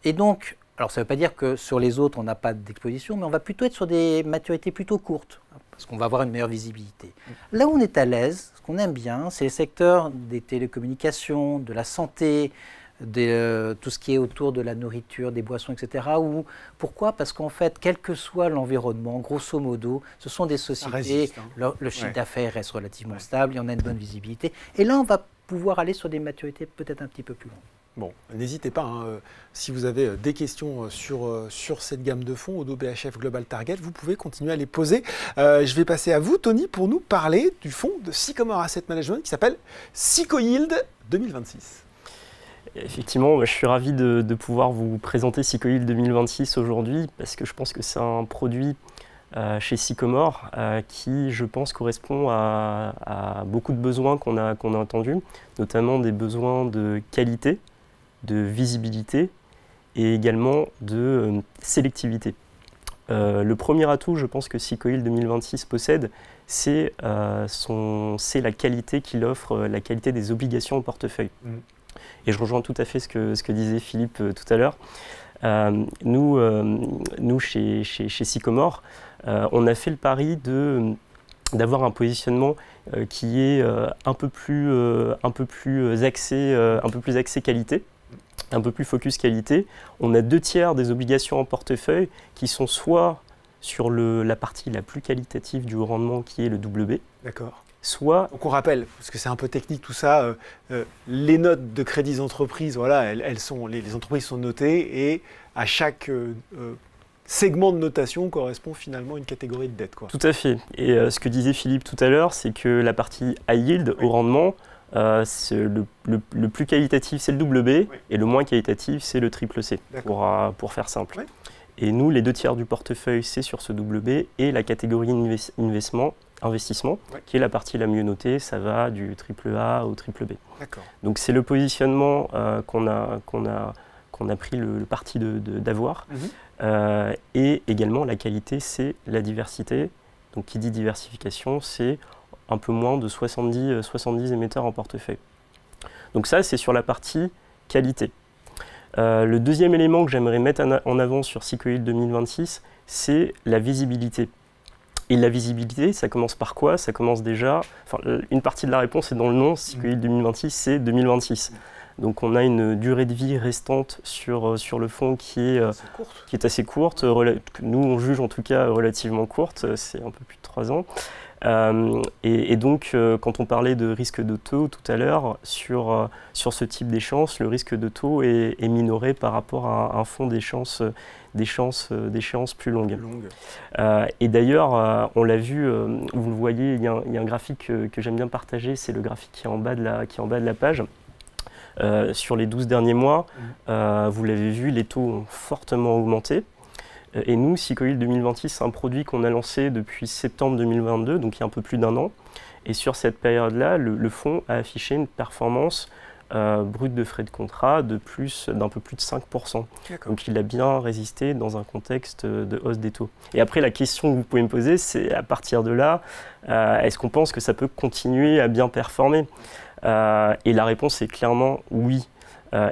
Et donc, alors ça ne veut pas dire que sur les autres, on n'a pas d'exposition, mais on va plutôt être sur des maturités plutôt courtes, parce qu'on va avoir une meilleure visibilité. Là où on est à l'aise, ce qu'on aime bien, c'est les secteurs des télécommunications, de la santé, tout ce qui est autour de la nourriture, des boissons, etc. Pourquoi ? Parce qu'en fait, quel que soit l'environnement, grosso modo, ce sont des sociétés, le chiffre d'affaires reste relativement stable, et on a une bonne visibilité. Et là, on va pouvoir aller sur des maturités peut-être un petit peu plus longues. Bon, n'hésitez pas, hein, si vous avez des questions sur cette gamme de fonds, Oddo BHF Global Target, vous pouvez continuer à les poser. Je vais passer à vous, Tony, pour nous parler du fonds de Sycomore Asset Management qui s'appelle SycoYield 2026. Effectivement, je suis ravi de pouvoir vous présenter SycoYield 2026 aujourd'hui parce que je pense que c'est un produit chez Sycomore qui, je pense, correspond à beaucoup de besoins qu'on a entendus, notamment des besoins de qualité, de visibilité et également de sélectivité. Le premier atout, je pense que SycoYield 2026 possède, c'est la qualité qu'il offre, la qualité des obligations au portefeuille. Et je rejoins tout à fait ce que disait Philippe tout à l'heure. Nous chez Sycomore, on a fait le pari d'avoir un positionnement qui est un peu plus axé qualité, un peu plus focus qualité. On a 2/3 des obligations en portefeuille qui sont soit sur la partie la plus qualitative du haut rendement, qui est le WB. D'accord. Soit... Donc on rappelle, parce que c'est un peu technique tout ça, les notes de crédits d'entreprise, voilà, les entreprises sont notées et à chaque segment de notation correspond finalement une catégorie de dette, quoi. Tout à fait. Et ce que disait Philippe tout à l'heure, c'est que la partie high yield, oui, au rendement, le plus qualitatif, c'est le WB, oui, et le moins qualitatif, c'est le triple C, pour faire simple. Oui. Et nous, les 2/3 du portefeuille, c'est sur ce WB, et la catégorie investissement, oui, qui est la partie la mieux notée, ça va du triple A au triple B. Donc c'est le positionnement qu'on a pris le parti d'avoir. Et également, la qualité, c'est la diversité. Donc qui dit diversification, c'est un peu moins de 70 émetteurs en portefeuille. Donc ça, c'est sur la partie qualité. Le deuxième élément que j'aimerais mettre en avant sur Seacoil 2026, c'est la visibilité. Et la visibilité, ça commence par quoi? Ça commence déjà, une partie de la réponse est dans le nom, Seacoil 2026, c'est 2026. Donc on a une durée de vie restante sur le fonds qui est assez courte. Nous, on juge en tout cas relativement courte, c'est un peu plus de 3 ans. Et donc, quand on parlait de risque de taux tout à l'heure, sur ce type d'échéance, le risque de taux est minoré par rapport à un fonds d'échéance plus longue. Et d'ailleurs, on l'a vu, vous le voyez, il y a un graphique que j'aime bien partager, c'est le graphique qui est en bas de la page. Sur les 12 derniers mois, vous l'avez vu, les taux ont fortement augmenté. Et nous, Seacoil 2026, c'est un produit qu'on a lancé depuis septembre 2022, donc il y a un peu plus d'1 an. Et sur cette période-là, le fonds a affiché une performance brute de frais de contrat d'un peu plus de 5%. Donc il a bien résisté dans un contexte de hausse des taux. Et après, la question que vous pouvez me poser, c'est à partir de là, est-ce qu'on pense que ça peut continuer à bien performer? Et la réponse est clairement oui.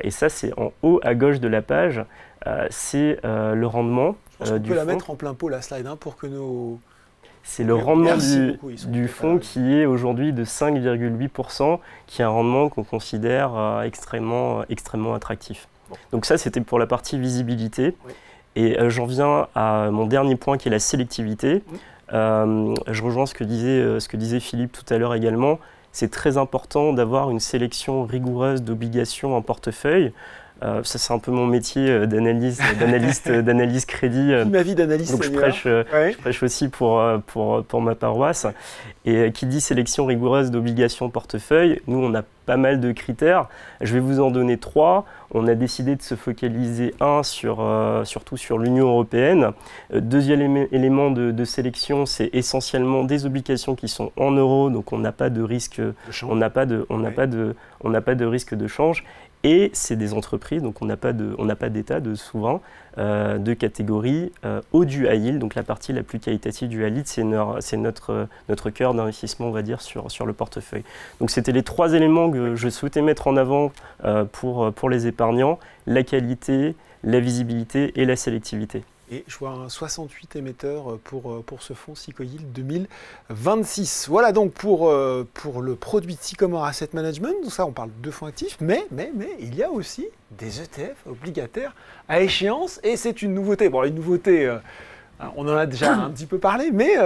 Et ça, c'est en haut à gauche de la page, c'est le rendement. On peut la mettre en plein pot, la slide, pour que nos... C'est le rendement du fonds qui est aujourd'hui de 5,8%, qui est un rendement qu'on considère extrêmement attractif. Bon. Donc ça, c'était pour la partie visibilité. Oui. Et j'en viens à mon dernier point qui est la sélectivité. Je rejoins ce que disait Philippe tout à l'heure également. C'est très important d'avoir une sélection rigoureuse d'obligations en portefeuille. Ça, c'est un peu mon métier d'analyste crédit. Ma vie d'analyste. Donc je prêche aussi pour ma paroisse. Et qui dit sélection rigoureuse d'obligations portefeuille, nous on a pas mal de critères. Je vais vous en donner 3. On a décidé de se focaliser surtout sur l'Union européenne. Deuxième élément de sélection, c'est essentiellement des obligations qui sont en euros, donc on n'a pas de risque, on n'a pas de risque de change. Et c'est des entreprises, donc on n'a pas d'État, de souverain, de catégorie haut du high yield, donc la partie la plus qualitative du high yield, c'est notre cœur d'investissement, on va dire, sur le portefeuille. Donc c'était les 3 éléments que je souhaitais mettre en avant pour les épargnants, la qualité, la visibilité et la sélectivité. Et je vois un 68 émetteurs pour ce fonds Seacoil 2026. Voilà donc pour le produit de Sycomore Asset Management. Donc ça, on parle de fonds actifs, mais il y a aussi des ETF obligataires à échéance et c'est une nouveauté. Bon, une nouveauté, on en a déjà un petit peu parlé, mais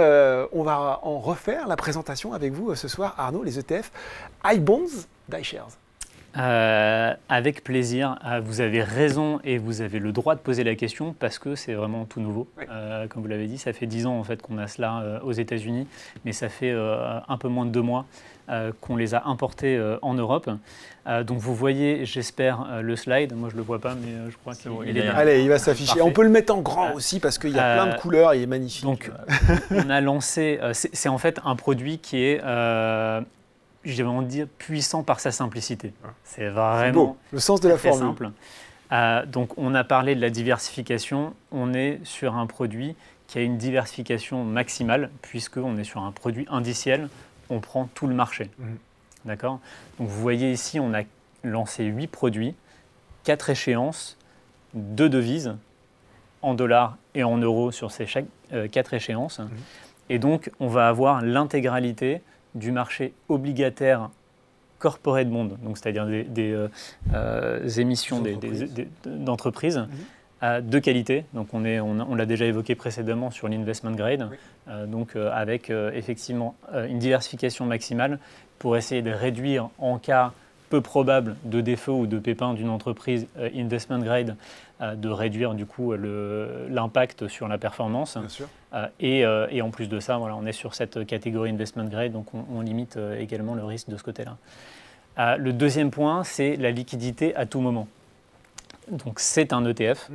on va en refaire la présentation avec vous ce soir, Arnaud, les ETF iBonds d'iShares. Avec plaisir. Vous avez raison et vous avez le droit de poser la question parce que c'est vraiment tout nouveau. Oui. Comme vous l'avez dit, ça fait 10 ans en fait qu'on a cela aux États-Unis, mais ça fait un peu moins de 2 mois qu'on les a importés en Europe. Donc vous voyez, j'espère, le slide. Moi je le vois pas, mais je crois qu'il est là. Allez, il va s'afficher. On peut le mettre en grand aussi parce qu'il y a plein de couleurs et il est magnifique. Donc on a lancé. C'est en fait un produit qui est je vais dire puissant par sa simplicité. C'est vraiment beau. Le sens de la très formule. Simple. Donc on a parlé de la diversification. On est sur un produit qui a une diversification maximale puisqu'on est sur un produit indiciel. On prend tout le marché. D'accord. Donc vous voyez ici, on a lancer 8 produits, 4 échéances, 2 devises, en dollars et en euros sur ces 4 échéances. Et donc, on va avoir l'intégralité du marché obligataire corporate bond, donc c'est-à-dire des émissions d'entreprises de qualité. Donc, on l'a déjà évoqué précédemment sur l'investment grade, donc avec effectivement une diversification maximale pour essayer de réduire en cas peu probable de défaut ou de pépin d'une entreprise investment grade, de réduire du coup l'impact sur la performance. Bien sûr. Et en plus de ça, voilà, on est sur cette catégorie investment grade, donc on limite également le risque de ce côté-là. Le deuxième point, c'est la liquidité à tout moment. Donc c'est un ETF.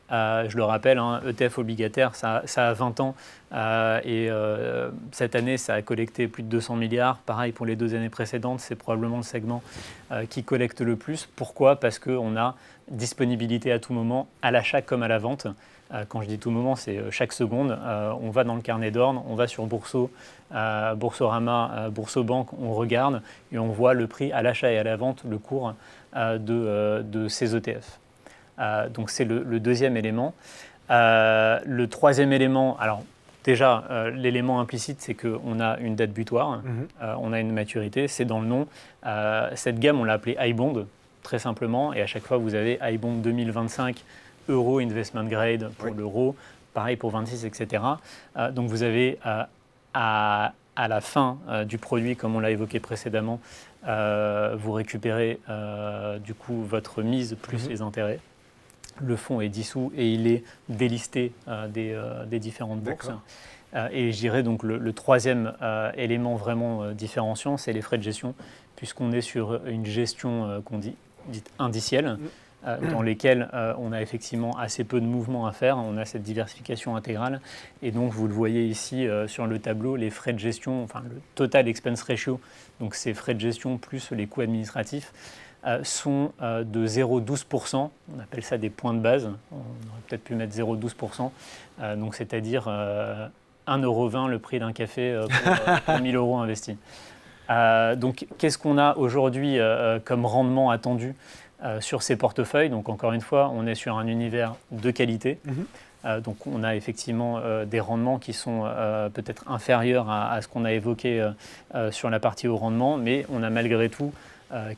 Je le rappelle, ETF obligataire, ça a 20 ans et cette année, ça a collecté plus de 200 milliards. Pareil pour les 2 années précédentes, c'est probablement le segment qui collecte le plus. Pourquoi? Parce qu'on a disponibilité à tout moment, à l'achat comme à la vente. Quand je dis tout moment, c'est chaque seconde. On va dans le carnet d'ordre, on va sur Bourso, Boursorama, Boursobank, on regarde et on voit le prix à l'achat et à la vente, le cours de ces ETF. Donc c'est le deuxième élément. Le troisième élément, alors déjà l'élément implicite, c'est qu'on a une date butoir, on a une maturité, c'est dans le nom. Cette gamme, on l'a appelée iBond, très simplement, et à chaque fois vous avez iBond 2025, Euro Investment Grade pour l'euro, pareil pour 26, etc. Donc vous avez à la fin du produit, comme on l'a évoqué précédemment, vous récupérez du coup votre mise plus les intérêts. Le fonds est dissous et il est délisté des différentes bourses. Et je dirais donc le troisième élément vraiment différenciant, c'est les frais de gestion, puisqu'on est sur une gestion qu'on dit dite indicielle, dans lesquelles on a effectivement assez peu de mouvements à faire, on a cette diversification intégrale. Et donc vous le voyez ici sur le tableau, les frais de gestion, enfin le total expense ratio, donc ces frais de gestion plus les coûts administratifs, sont de 0,12%, on appelle ça des points de base, on aurait peut-être pu mettre 0,12%, donc c'est-à-dire 1,20 € le prix d'un café pour 1 000 € investis. Donc qu'est-ce qu'on a aujourd'hui comme rendement attendu sur ces portefeuilles? Donc encore une fois, on est sur un univers de qualité. Donc on a effectivement des rendements qui sont peut-être inférieurs à ce qu'on a évoqué sur la partie haut rendement, mais on a malgré tout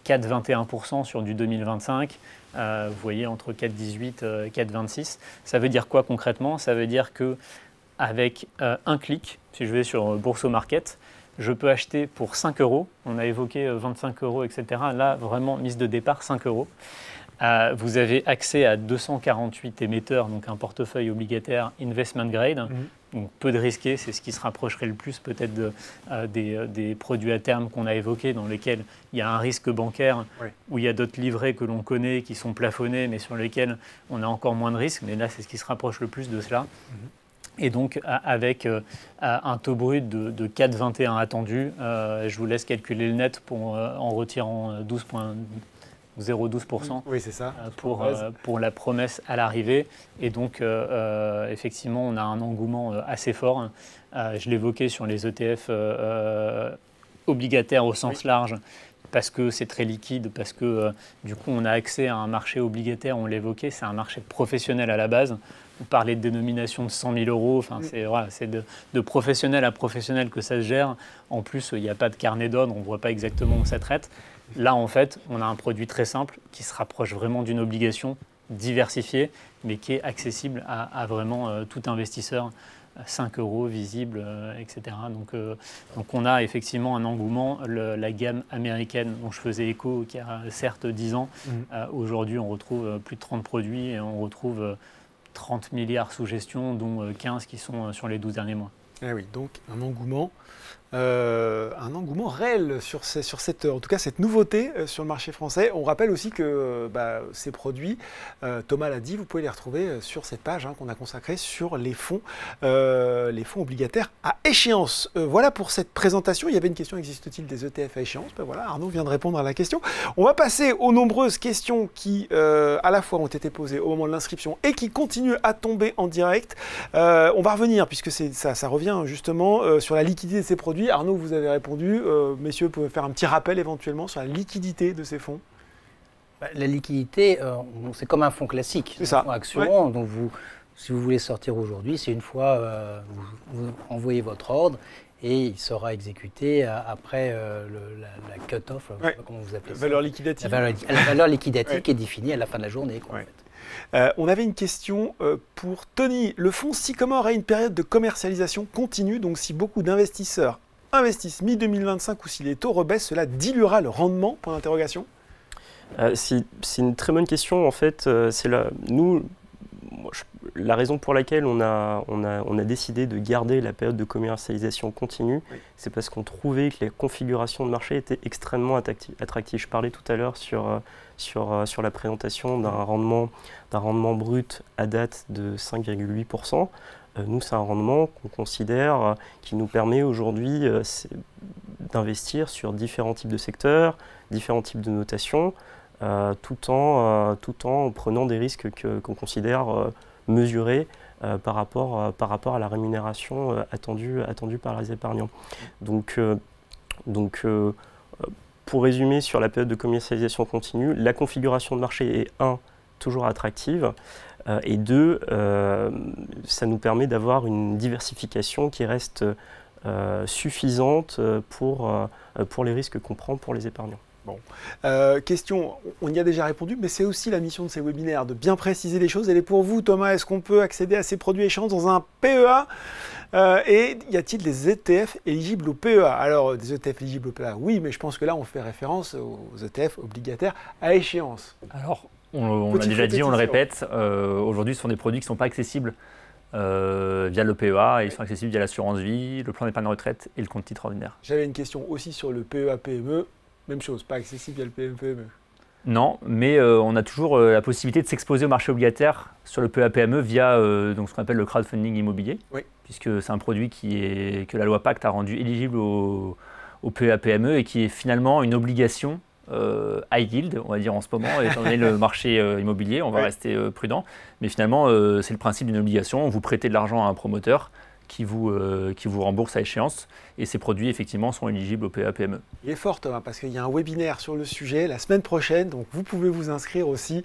4,21% sur du 2025, vous voyez entre 4,18 et 4,26. Ça veut dire quoi concrètement? Ça veut dire qu'avec un clic, si je vais sur Bourso Market, je peux acheter pour 5 €, on a évoqué 25 €, etc. Là, vraiment, mise de départ, 5 €. Vous avez accès à 248 émetteurs, donc un portefeuille obligataire investment grade, donc peu de risqué, c'est ce qui se rapprocherait le plus peut-être des produits à terme qu'on a évoqués, dans lesquels il y a un risque bancaire, où il y a d'autres livrets que l'on connaît qui sont plafonnés, mais sur lesquels on a encore moins de risques, mais là c'est ce qui se rapproche le plus de cela. Et donc avec un taux brut de 4,21 attendu, je vous laisse calculer le net en retirant 0,12%, oui, c'est ça, pour la promesse à l'arrivée. Et donc, effectivement, on a un engouement assez fort. Je l'évoquais sur les ETF obligataires au sens large, parce que c'est très liquide, parce que du coup, on a accès à un marché obligataire, on l'évoquait, c'est un marché professionnel à la base. On parlait de dénomination de 100 000 €, enfin, c'est de professionnel à professionnel que ça se gère. En plus, il n'y a pas de carnet d'ordre, on ne voit pas exactement où ça traite. Là, en fait, on a un produit très simple qui se rapproche vraiment d'une obligation diversifiée, mais qui est accessible à vraiment tout investisseur, 5 € visible, etc. Donc on a effectivement un engouement. La gamme américaine dont je faisais écho, qui a certes 10 ans, aujourd'hui on retrouve plus de 30 produits et on retrouve 30 milliards sous gestion, dont 15 qui sont sur les 12 derniers mois. Eh oui, donc un engouement réel sur cette, en tout cas cette nouveauté sur le marché français. On rappelle aussi que ces produits, Thomas l'a dit, vous pouvez les retrouver sur cette page qu'on a consacrée sur les fonds obligataires à échéance. Voilà pour cette présentation. Il y avait une question, existe-t-il des ETF à échéance? Voilà, Arnaud vient de répondre à la question. On va passer aux nombreuses questions qui à la fois ont été posées au moment de l'inscription et qui continuent à tomber en direct. On va revenir, puisque ça revient justement sur la liquidité de ces produits. Arnaud, vous avez répondu. Messieurs, vous pouvez faire un petit rappel éventuellement sur la liquidité de ces fonds? La liquidité, c'est comme un fonds classique, C'est ça. un fonds action. Donc si vous voulez sortir aujourd'hui, c'est une fois vous envoyez votre ordre et il sera exécuté après la cut-off, je sais pas comment vous appelez ça. Valeur liquidative. La valeur liquidative qui est définie à la fin de la journée. Quoi, en fait. On avait une question pour Tony. Le fonds Sycomore a une période de commercialisation continue, donc si beaucoup d'investisseurs investissent mi-2025 ou si les taux rebaissent, cela diluera le rendement, point d'interrogation. C'est une très bonne question. En fait, c'est la raison pour laquelle on a décidé de garder la période de commercialisation continue, c'est parce qu'on trouvait que les configurations de marché étaient extrêmement attractives. Je parlais tout à l'heure sur la présentation d'un rendement brut à date de 5,8%. Nous, c'est un rendement qu'on considère qui nous permet aujourd'hui d'investir sur différents types de secteurs, différents types de notations, tout en prenant des risques qu'on considère mesurés par rapport à la rémunération attendue par les épargnants. Donc, pour résumer sur la période de commercialisation continue, la configuration de marché est toujours attractive, et 2, ça nous permet d'avoir une diversification qui reste suffisante pour les risques qu'on prend pour les épargnants. Bon. Question, on y a déjà répondu, mais c'est aussi la mission de ces webinaires, de bien préciser les choses. Elle est pour vous, Thomas. Est-ce qu'on peut accéder à ces produits échéances dans un PEA et y a-t-il des ETF éligibles au PEA? Alors, des ETF éligibles au PEA, oui, mais je pense que là, on fait référence aux ETF obligataires à échéance. Alors, on l'a déjà dit, on le répète, aujourd'hui, ce sont des produits qui ne sont pas accessibles via le PEA, et ils sont accessibles via l'assurance vie, le plan d'épargne retraite et le compte titre ordinaire. J'avais une question aussi sur le PEA PME. Même chose, pas accessible via le PME. Non, mais on a toujours la possibilité de s'exposer au marché obligataire sur le PEA-PME via donc ce qu'on appelle le crowdfunding immobilier, puisque c'est un produit que la loi Pacte a rendu éligible au PEA-PME et qui est finalement une obligation high yield, on va dire en ce moment, étant donné le marché immobilier, on va rester prudent. Mais finalement, c'est le principe d'une obligation. Vous prêtez de l'argent à un promoteur qui vous rembourse à échéance. Et ces produits, effectivement, sont éligibles au PEA-PME. Il est fort, Thomas, parce qu'il y a un webinaire sur le sujet la semaine prochaine. Donc, vous pouvez vous inscrire aussi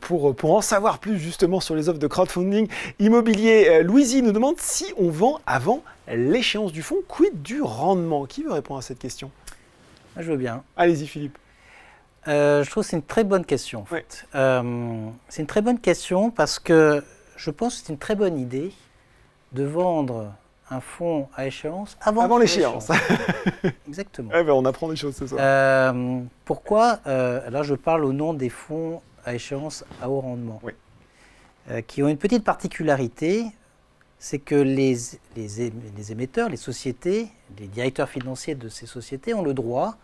pour en savoir plus, justement, sur les offres de crowdfunding immobilier. Louisie nous demande si on vend avant l'échéance du fonds. Quid du rendement? Qui veut répondre à cette question? Je veux bien. Allez-y, Philippe. Je trouve que c'est une très bonne question, en fait. C'est une très bonne question parce que je pense que c'est une très bonne idée de vendre un fonds à échéance avant l'échéance. Exactement. On apprend des choses ce soir. Pourquoi là, je parle au nom des fonds à échéance à haut rendement, qui ont une petite particularité, c'est que les émetteurs, les sociétés, les directeurs financiers de ces sociétés ont le droit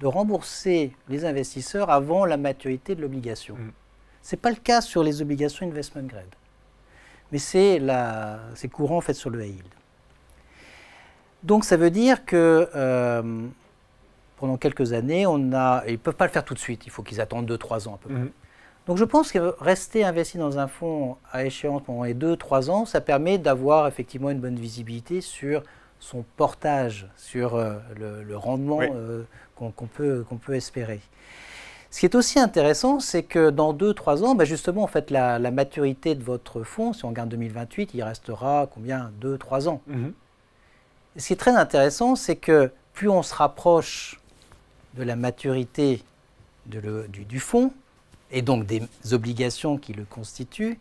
de rembourser les investisseurs avant la maturité de l'obligation. Ce n'est pas le cas sur les obligations investment grade. Mais c'est courant en fait sur le high yield. Donc ça veut dire que pendant quelques années, ils ne peuvent pas le faire tout de suite, il faut qu'ils attendent 2-3 ans à peu près. Donc je pense que rester investi dans un fonds à échéance pendant les 2-3 ans, ça permet d'avoir effectivement une bonne visibilité sur son portage, sur le rendement qu'on peut espérer. Ce qui est aussi intéressant, c'est que dans 2-3 ans, justement, en fait, la maturité de votre fonds, si on regarde 2028, il restera combien? 2-3 ans. Ce qui est très intéressant, c'est que plus on se rapproche de la maturité du fonds, et donc des obligations qui le constituent,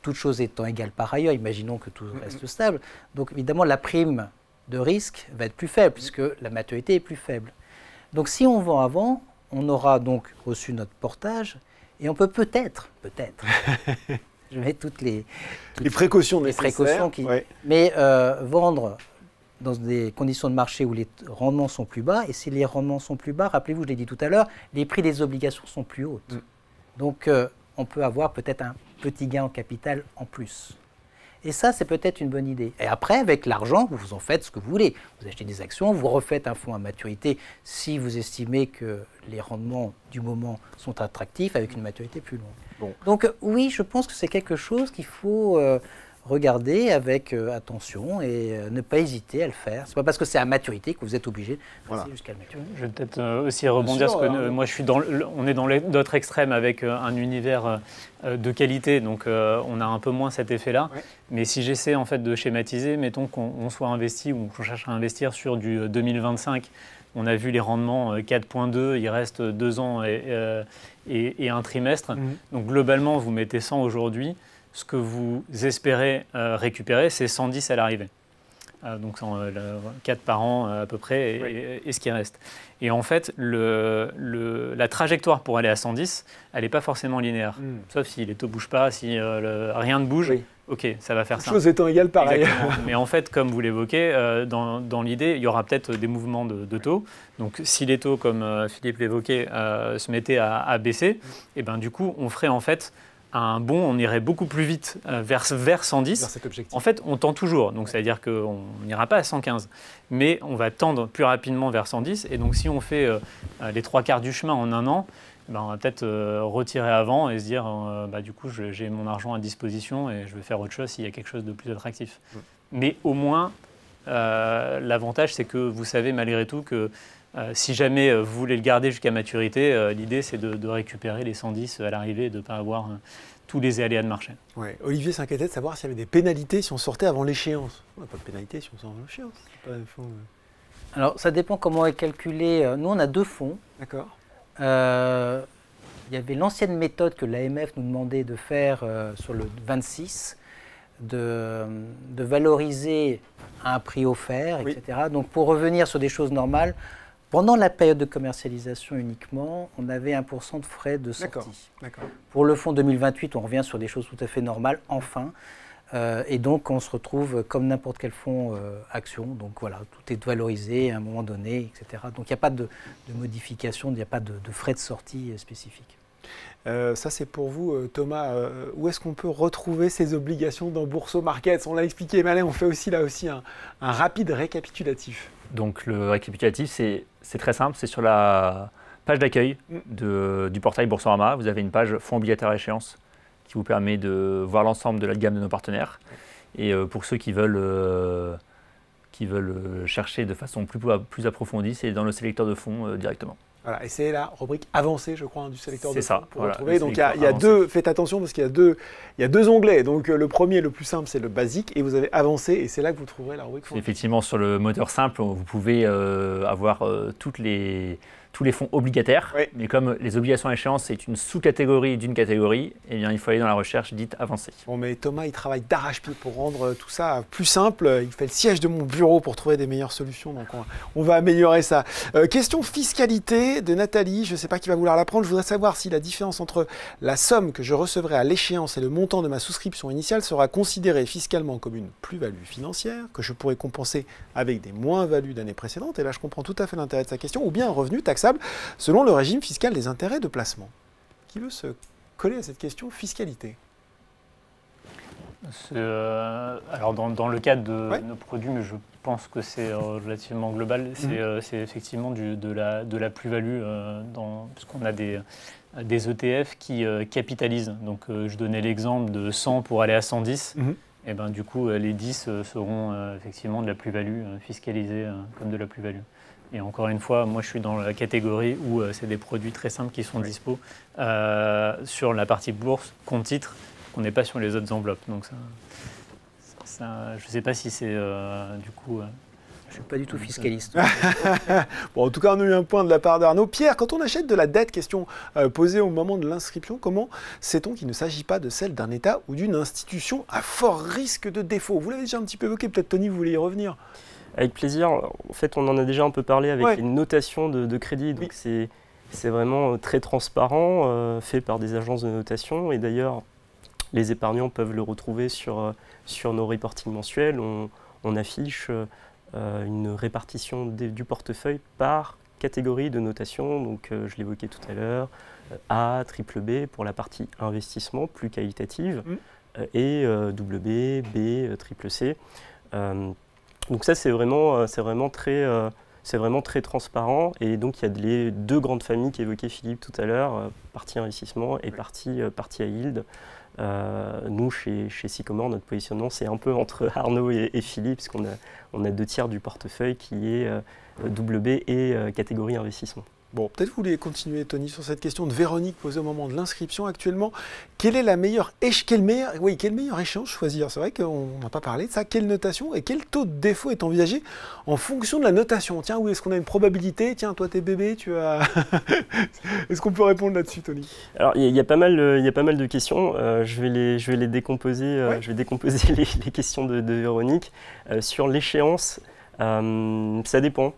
toutes choses étant égales par ailleurs, imaginons que tout reste stable, donc évidemment la prime de risque va être plus faible, puisque la maturité est plus faible. Donc si on vend avant, on aura donc reçu notre portage et on peut peut-être, je mets toutes les précautions nécessaires, mais vendre dans des conditions de marché où les rendements sont plus bas, et si les rendements sont plus bas, rappelez-vous, je l'ai dit tout à l'heure, les prix des obligations sont plus hauts. Donc on peut avoir peut-être un petit gain en capital en plus. Et ça, c'est peut-être une bonne idée. Et après, avec l'argent, vous en faites ce que vous voulez. Vous achetez des actions, vous refaites un fonds à maturité si vous estimez que les rendements du moment sont attractifs avec une maturité plus longue. Donc oui, je pense que c'est quelque chose qu'il faut regarder avec attention et ne pas hésiter à le faire. C'est pas parce que c'est à maturité que vous êtes obligé de passer jusqu'à la maturité. Je vais peut-être aussi rebondir, parce que moi on est dans l'autre extrême avec un univers de qualité, donc on a un peu moins cet effet-là. Ouais. Mais si j'essaie en fait de schématiser, mettons qu'on soit investi ou qu'on cherche à investir sur du 2025, on a vu les rendements 4,2, il reste 2 ans et un trimestre. Donc globalement, vous mettez 100 aujourd'hui. Ce que vous espérez récupérer, c'est 110 à l'arrivée. Donc 4 par an à peu près et ce qui reste. Et en fait, la trajectoire pour aller à 110, elle n'est pas forcément linéaire. Sauf si les taux ne bougent pas, si rien ne bouge, ok, ça va faire ça. Chose étant égale, pareil. Exactement. Mais en fait, comme vous l'évoquez, dans l'idée, il y aura peut-être des mouvements de taux. Donc si les taux, comme Philippe l'évoquait, se mettaient à baisser, et ben, du coup, on ferait en fait un bond, on irait beaucoup plus vite vers 110. Vers cet objectif. En fait, on tend toujours, donc ça veut dire qu'on n'ira pas à 115. Mais on va tendre plus rapidement vers 110. Et donc si on fait les 3/4 du chemin en un an, ben, on va peut-être retirer avant et se dire, du coup, j'ai mon argent à disposition et je vais faire autre chose s'il y a quelque chose de plus attractif. Mais au moins, l'avantage, c'est que vous savez malgré tout que si jamais vous voulez le garder jusqu'à maturité, l'idée c'est de récupérer les 110 à l'arrivée et de ne pas avoir tous les aléas de marché. Ouais. Olivier s'inquiétait de savoir s'il y avait des pénalités si on sortait avant l'échéance. On n'a pas de pénalité si on sort avant l'échéance. Alors ça dépend comment est calculé. Nous on a 2 fonds. D'accord. Il y avait l'ancienne méthode que l'AMF nous demandait de faire sur le 26, de valoriser à un prix offert, etc. Donc pour revenir sur des choses normales, pendant la période de commercialisation uniquement, on avait 1% de frais de sortie. D'accord. Pour le fonds 2028, on revient sur des choses tout à fait normales, enfin. Et donc, on se retrouve comme n'importe quel fonds action. Donc voilà, tout est valorisé à un moment donné, etc. Donc il n'y a pas de modification, il n'y a pas de frais de sortie spécifiques. Ça, c'est pour vous, Thomas. Où est-ce qu'on peut retrouver ces obligations dans Bourso Markets? On l'a expliqué, mais allez, on fait aussi là aussi un rapide récapitulatif. Donc le récapitulatif, c'est très simple, c'est sur la page d'accueil du portail Boursorama. Vous avez une page fonds obligataires à échéance qui vous permet de voir l'ensemble de la gamme de nos partenaires. Et pour ceux qui veulent chercher de façon plus approfondie, c'est dans le sélecteur de fonds directement. Voilà, et c'est la rubrique avancée, je crois, du sélecteur de fonds pour retrouver. Donc il y a deux, faites attention parce qu'il y a deux onglets. Donc le premier, le plus simple, c'est le basique, et vous avez avancé, et c'est là que vous trouverez la rubrique fonds. Effectivement, sur le moteur simple, vous pouvez avoir tous les fonds obligataires, mais comme les obligations à échéance, c'est une sous-catégorie d'une catégorie, eh bien, il faut aller dans la recherche dite avancée. Bon, mais Thomas, il travaille d'arrache-pied pour rendre tout ça plus simple. Il fait le siège de mon bureau pour trouver des meilleures solutions, donc on va améliorer ça. Question fiscalité de Nathalie, je ne sais pas qui va vouloir la prendre. Je voudrais savoir si la différence entre la somme que je recevrai à l'échéance et le montant de ma souscription initiale sera considérée fiscalement comme une plus-value financière, que je pourrais compenser avec des moins-values d'années précédentes, et là je comprends tout à fait l'intérêt de sa question, ou bien un revenu taxable selon le régime fiscal des intérêts de placement. Qui veut se coller à cette question fiscalité? Alors dans le cadre de nos produits, mais je pense que c'est relativement global, c'est effectivement de la plus-value, puisqu'on a des ETF qui capitalisent. Donc je donnais l'exemple de 100 pour aller à 110. Et ben, du coup, les 10 seront effectivement de la plus-value, fiscalisés comme de la plus-value. Et encore une fois, moi je suis dans la catégorie où c'est des produits très simples qui sont dispo sur la partie bourse, compte titre, qu'on n'est pas sur les autres enveloppes. Donc ça je ne sais pas si c'est du coup... Je ne suis pas du tout fiscaliste. Bon, en tout cas, on a eu un point de la part d'Arnaud. Pierre, quand on achète de la dette, question posée au moment de l'inscription, comment sait-on qu'il ne s'agit pas de celle d'un État ou d'une institution à fort risque de défaut? Vous l'avez déjà un petit peu évoqué, peut-être Tony, vous voulez y revenir? Avec plaisir. En fait, on en a déjà un peu parlé avec une notation de crédit. Donc c'est vraiment très transparent, fait par des agences de notation. Et d'ailleurs, les épargnants peuvent le retrouver sur nos reportings mensuels. On affiche une répartition du portefeuille par catégorie de notation. Donc je l'évoquais tout à l'heure, A, triple B pour la partie investissement plus qualitative, et double B, B, triple C. Donc ça, c'est vraiment très transparent. Et donc, il y a les deux grandes familles qu'évoquait Philippe tout à l'heure, partie investissement et partie à yield. Nous, chez Sycomore, notre positionnement, c'est un peu entre Arnaud et Philippe, puisqu'on a 2/3 du portefeuille qui est double B et catégorie investissement. Bon, peut-être vous voulez continuer, Tony, sur cette question de Véronique posée au moment de l'inscription actuellement. Quelle est la meilleure quel meilleur échéance choisir? C'est vrai qu'on n'a pas parlé de ça. Quelle notation et quel taux de défaut est envisagé en fonction de la notation? Tiens, oui, est-ce qu'on a une probabilité? Tiens, toi, t'es bébé, tu as... Est-ce qu'on peut répondre là-dessus, Tony? Alors, il y a pas mal de questions. Je vais les décomposer. Je vais décomposer les questions de Véronique. Sur l'échéance, ça dépend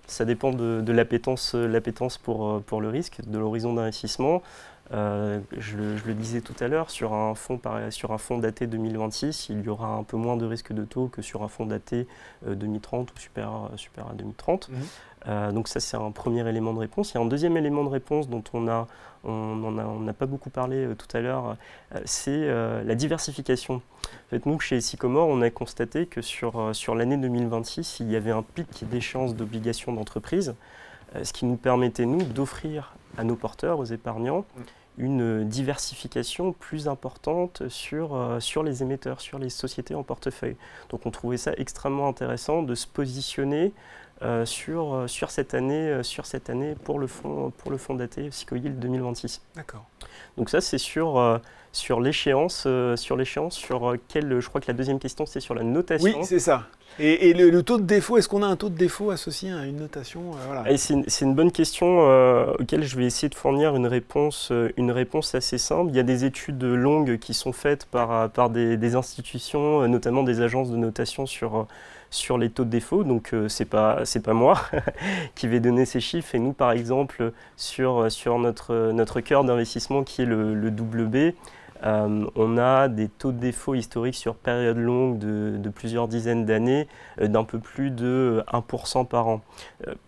de l'appétence pour le risque, de l'horizon d'investissement. Je le disais tout à l'heure, sur un fonds daté 2026, il y aura un peu moins de risque de taux que sur un fonds daté 2030 ou supérieur à 2030. Donc ça, c'est un premier élément de réponse. Il y a un deuxième élément de réponse dont on n'a pas beaucoup parlé tout à l'heure, c'est la diversification. En fait, nous, chez Sycomore, on a constaté que sur l'année 2026, il y avait un pic d'échéance d'obligations d'entreprise, ce qui nous permettait, nous, d'offrir à nos porteurs, aux épargnants, une diversification plus importante sur les émetteurs, sur les sociétés en portefeuille. Donc on trouvait ça extrêmement intéressant de se positionner sur cette année pour le fonds daté Psychoyield 2026. D'accord. Donc ça, c'est sur l'échéance, je crois que la deuxième question, c'est sur la notation. Oui, c'est ça. Et le taux de défaut, est-ce qu'on a un taux de défaut associé à une notation voilà. C'est une bonne question auquel je vais essayer de fournir une réponse assez simple. Il y a des études longues qui sont faites par des institutions, notamment des agences de notation sur les taux de défaut. Donc c'est pas moi qui vais donner ces chiffres. Et nous, par exemple, sur notre cœur d'investissement qui est le double B, on a des taux de défaut historiques sur période longue de plusieurs dizaines d'années d'un peu plus de 1% par an.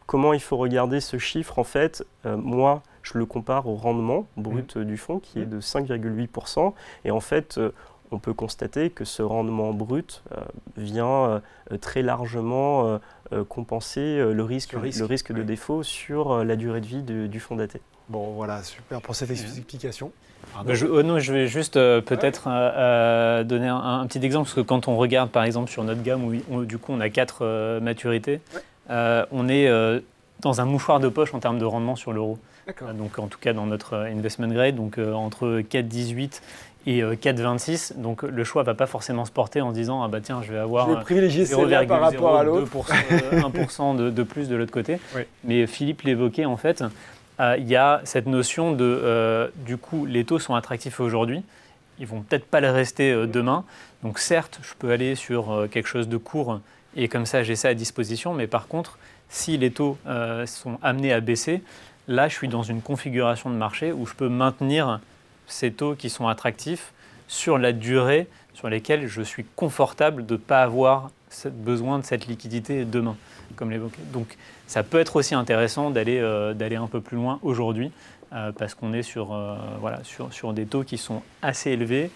Comment il faut regarder ce chiffre? En fait, moi, je le compare au rendement brut du fonds qui est de 5,8%. Et en fait, on peut constater que ce rendement brut vient très largement compenser le risque de défaut sur la durée de vie du fonds daté. Bon, voilà, super pour cette explication. Je vais juste peut-être donner un petit exemple, parce que quand on regarde par exemple sur notre gamme, où du coup on a 4 maturités, on est dans un mouchoir de poche en termes de rendement sur l'euro. Donc en tout cas dans notre investment grade, donc entre 4,18 et 4,26. Donc le choix ne va pas forcément se porter en se disant ah bah tiens, je vais avoir 0,02% par rapport à l'autre, 1% de plus de l'autre côté. Oui. Mais Philippe l'évoquait en fait. Il y a cette notion de, du coup, les taux sont attractifs aujourd'hui, ils ne vont peut-être pas le rester demain. Donc certes, je peux aller sur quelque chose de court et comme ça, j'ai ça à disposition. Mais par contre, si les taux sont amenés à baisser, là, je suis dans une configuration de marché où je peux maintenir ces taux qui sont attractifs sur la durée sur lesquelles je suis confortable de ne pas avoir besoin de cette liquidité demain, comme l'évoquait. Donc, ça peut être aussi intéressant d'aller un peu plus loin aujourd'hui parce qu'on est sur des taux qui sont assez élevés,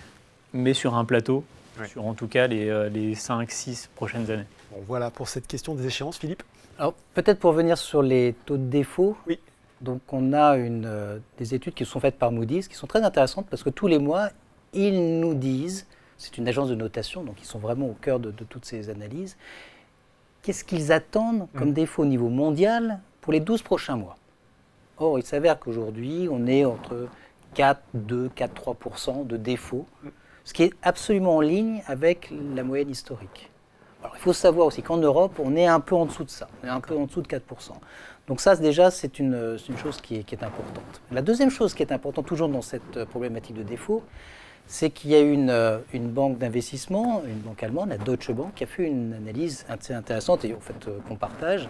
mais sur un plateau, sur en tout cas les 5-6 prochaines années. Bon, voilà pour cette question des échéances, Philippe. Alors, peut-être pour revenir sur les taux de défaut, oui. Donc on a des études qui sont faites par Moody's qui sont très intéressantes parce que tous les mois, ils nous disent, c'est une agence de notation, donc ils sont vraiment au cœur de toutes ces analyses, qu'est-ce qu'ils attendent comme défaut au niveau mondial pour les 12 prochains mois. Or, il s'avère qu'aujourd'hui, on est entre 4,2, 4,3% de défaut, ce qui est absolument en ligne avec la moyenne historique. Alors, il faut savoir aussi qu'en Europe, on est un peu en dessous de ça, on est un peu en dessous de 4%. Donc ça, déjà, c'est une chose qui est importante. La deuxième chose qui est importante, toujours dans cette problématique de défaut, c'est qu'il y a une banque d'investissement, une banque allemande, la Deutsche Bank, qui a fait une analyse assez intéressante et en fait qu'on partage.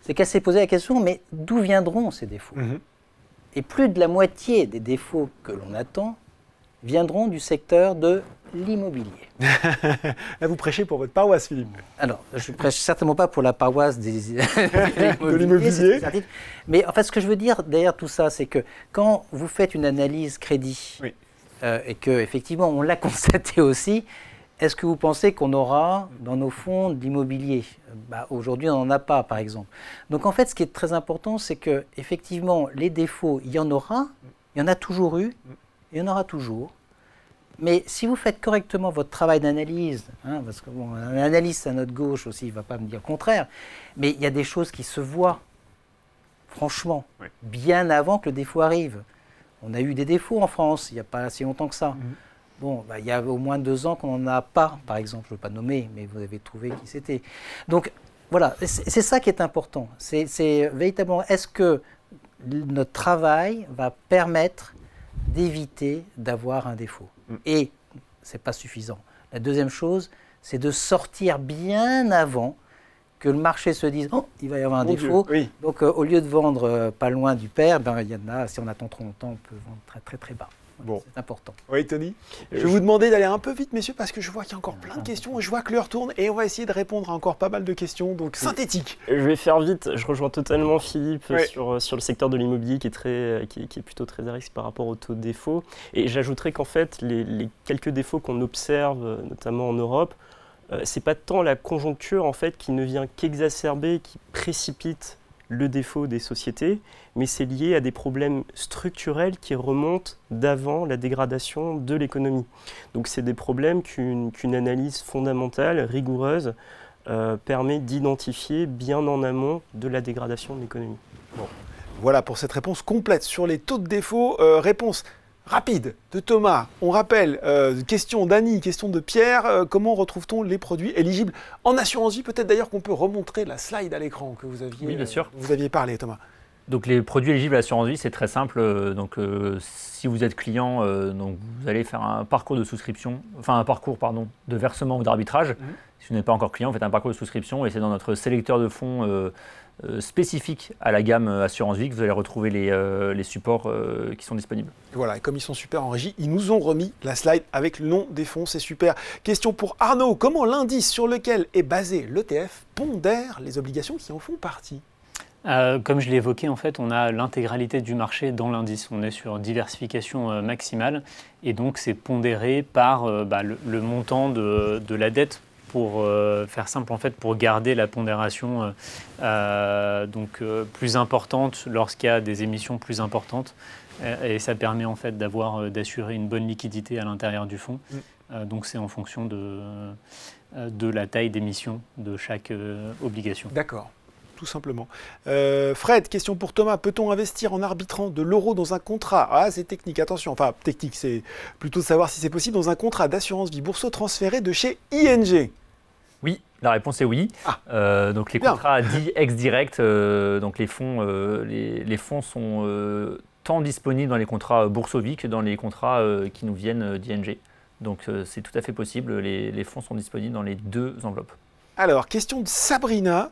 C'est qu'elle s'est posé la question, mais d'où viendront ces défauts? Et plus de la moitié des défauts que l'on attend viendront du secteur de l'immobilier. Là, vous prêchez pour votre paroisse, Philippe. Alors, je ne prêche certainement pas pour la paroisse de l'immobilier. Mais en fait, ce que je veux dire derrière tout ça, c'est que quand vous faites une analyse crédit, et qu'effectivement, on l'a constaté aussi, est-ce que vous pensez qu'on aura dans nos fonds de l'immobilier? Aujourd'hui, on n'en a pas, par exemple. Donc, en fait, ce qui est très important, c'est qu'effectivement, les défauts, il y en aura, il y en a toujours eu, il y en aura toujours. Mais si vous faites correctement votre travail d'analyse, hein, parce que bon, un analyste à notre gauche aussi, il ne va pas me dire le contraire, mais il y a des choses qui se voient, franchement, bien avant que le défaut arrive. On a eu des défauts en France, il n'y a pas si longtemps que ça. Bon, il y a au moins 2 ans qu'on n'en a pas, par exemple, je ne veux pas nommer, mais vous avez trouvé qui c'était. Donc, voilà, c'est ça qui est important. C'est véritablement, est-ce que notre travail va permettre d'éviter d'avoir un défaut? Et ce n'est pas suffisant. La deuxième chose, c'est de sortir bien avant que le marché se dise « Oh, il va y avoir un défaut ». Donc, au lieu de vendre pas loin du pair, il y en a, si on attend trop longtemps, on peut vendre très très très bas. Bon. C'est important. Oui, Tony. Je vais vous demander d'aller un peu vite, messieurs, parce que je vois qu'il y a encore plein de questions. Je vois que l'heure tourne et on va essayer de répondre à encore pas mal de questions. Donc, synthétique. Je vais faire vite. Je rejoins totalement Philippe sur le secteur de l'immobilier qui est plutôt très à risque par rapport au taux de défaut. Et j'ajouterais qu'en fait, les quelques défauts qu'on observe, notamment en Europe, c'est pas tant la conjoncture en fait qui ne vient qu'exacerber, qui précipite le défaut des sociétés, mais c'est lié à des problèmes structurels qui remontent d'avant la dégradation de l'économie. Donc c'est des problèmes qu'une analyse fondamentale, rigoureuse, permet d'identifier bien en amont de la dégradation de l'économie. Bon. Voilà pour cette réponse complète sur les taux de défaut. Réponse rapide de Thomas. On rappelle, question d'Annie, question de Pierre, comment retrouve-t-on les produits éligibles en assurance vie? Peut-être d'ailleurs qu'on peut remontrer la slide à l'écran que vous aviez, bien sûr. Vous aviez parlé, Thomas. Donc les produits éligibles à l'assurance vie, c'est très simple. Donc si vous êtes client, donc vous allez faire un parcours de souscription, enfin un parcours de versement ou d'arbitrage. Si vous n'êtes pas encore client, vous faites un parcours de souscription et c'est dans notre sélecteur de fonds spécifique à la gamme assurance vie que vous allez retrouver les supports qui sont disponibles. Voilà, et comme ils sont super en régie, ils nous ont remis la slide avec le nom des fonds, c'est super. Question pour Arnaud, comment l'indice sur lequel est basé l'ETF pondère les obligations qui en font partie? Comme je l'ai évoqué, en fait, on a l'intégralité du marché dans l'indice. On est sur diversification maximale et donc c'est pondéré par le montant de la dette. Pour faire simple, en fait, pour garder la pondération plus importante lorsqu'il y a des émissions plus importantes. Et ça permet en fait d'assurer une bonne liquidité à l'intérieur du fonds. Donc c'est en fonction de la taille d'émission de chaque obligation. D'accord. Tout simplement. Fred, question pour Thomas. Peut-on investir en arbitrant de l'euro dans un contrat? Ah, c'est technique, attention. Enfin, technique, c'est plutôt de savoir si c'est possible dans un contrat d'assurance vie Boursorama transféré de chez ING. Oui, la réponse est oui. Donc les contrats dits ex-direct, donc les fonds sont tant disponibles dans les contrats Boursorama que dans les contrats qui nous viennent d'ING. Donc c'est tout à fait possible. Les fonds sont disponibles dans les 2 enveloppes. Alors, question de Sabrina.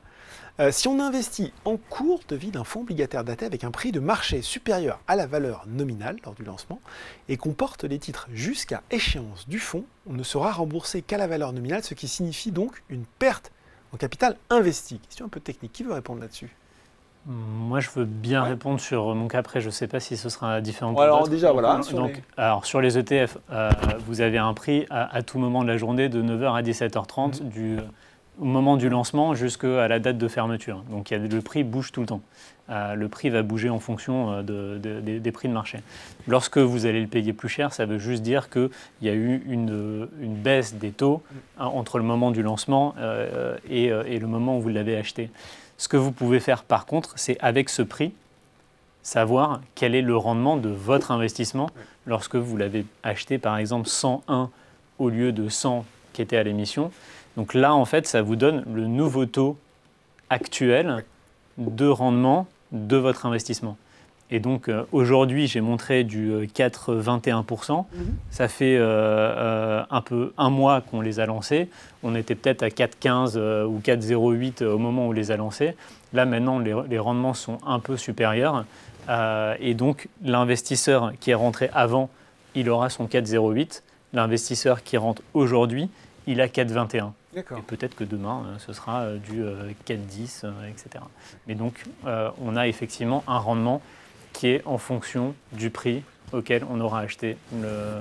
Si on investit en cours de vie d'un fonds obligataire daté avec un prix de marché supérieur à la valeur nominale lors du lancement et qu'on porte les titres jusqu'à échéance du fonds, on ne sera remboursé qu'à la valeur nominale, ce qui signifie donc une perte en capital investi. Question un peu technique. Qui veut répondre là-dessus? Moi, je veux bien répondre sur mon cas. Après, je ne sais pas si ce sera différent pour alors d'autres. déjà, voilà. Alors, sur les ETF, vous avez un prix à tout moment de la journée de 9h à 17h30 au moment du lancement jusqu'à la date de fermeture. Donc le prix bouge tout le temps. Le prix va bouger en fonction des prix de marché. Lorsque vous allez le payer plus cher, ça veut juste dire qu'il y a eu une baisse des taux entre le moment du lancement et le moment où vous l'avez acheté. Ce que vous pouvez faire par contre, c'est avec ce prix, savoir quel est le rendement de votre investissement lorsque vous l'avez acheté par exemple 101 au lieu de 100 qui était à l'émission. Donc là, en fait, ça vous donne le nouveau taux actuel de rendement de votre investissement. Et donc, aujourd'hui, j'ai montré du 4,21%. Ça fait un mois qu'on les a lancés. On était peut-être à 4,15 ou 4,08 au moment où on les a lancés. Là, maintenant, les rendements sont un peu supérieurs. Et donc, l'investisseur qui est rentré avant, il aura son 4,08. L'investisseur qui rentre aujourd'hui, il a 4,21. Et peut-être que demain, ce sera du 4,10, etc. Mais donc, on a effectivement un rendement qui est en fonction du prix auquel on aura acheté le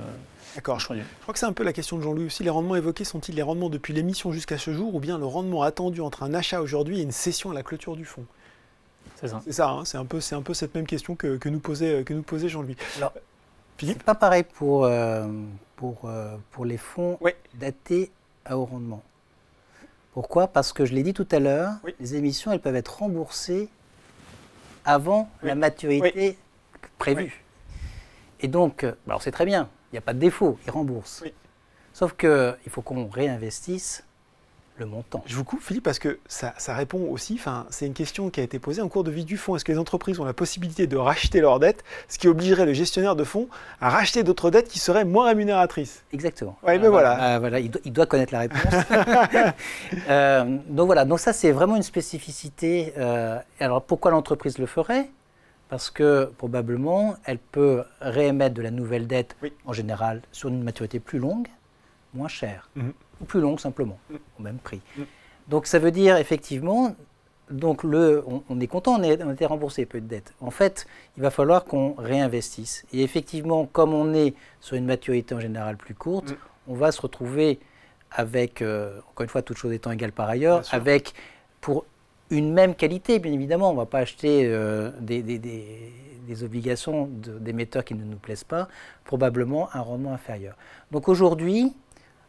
produit. Je crois que c'est un peu la question de Jean-Louis aussi. Les rendements évoqués sont-ils les rendements depuis l'émission jusqu'à ce jour ou bien le rendement attendu entre un achat aujourd'hui et une cession à la clôture du fonds? C'est ça. C'est ça, hein, c'est un peu cette même question que nous posait Jean-Louis. Philippe? C'est pas pareil pour les fonds Oui. datés à haut rendement. Pourquoi? Parce que je l'ai dit tout à l'heure, Oui. les émissions, elles peuvent être remboursées avant Oui. la maturité prévue. Oui. Et donc, alors c'est très bien, il n'y a pas de défaut, ils remboursent. Oui. Sauf qu'il faut qu'on réinvestisse le montant. Je vous coupe, Philippe, parce que ça répond aussi, c'est une question qui a été posée en cours de vie du fonds. Est-ce que les entreprises ont la possibilité de racheter leurs dettes, ce qui obligerait le gestionnaire de fonds à racheter d'autres dettes qui seraient moins rémunératrices? Exactement. Oui, mais voilà. Voilà, il doit connaître la réponse. Donc voilà, donc ça c'est vraiment une spécificité. Alors pourquoi l'entreprise le ferait? Parce que probablement elle peut réémettre de la nouvelle dette, Oui. en général sur une maturité plus longue, moins chère, Mhm. ou plus longue simplement, au même prix. Mhm. Donc ça veut dire effectivement, donc on est content, on a été remboursé peu de dettes. En fait, il va falloir qu'on réinvestisse. Et effectivement, comme on est sur une maturité en général plus courte, on va se retrouver avec, encore une fois, toutes choses étant égales par ailleurs, avec, pour une même qualité, bien évidemment, on ne va pas acheter des obligations d'émetteurs qui ne nous plaisent pas, probablement un rendement inférieur. Donc aujourd'hui,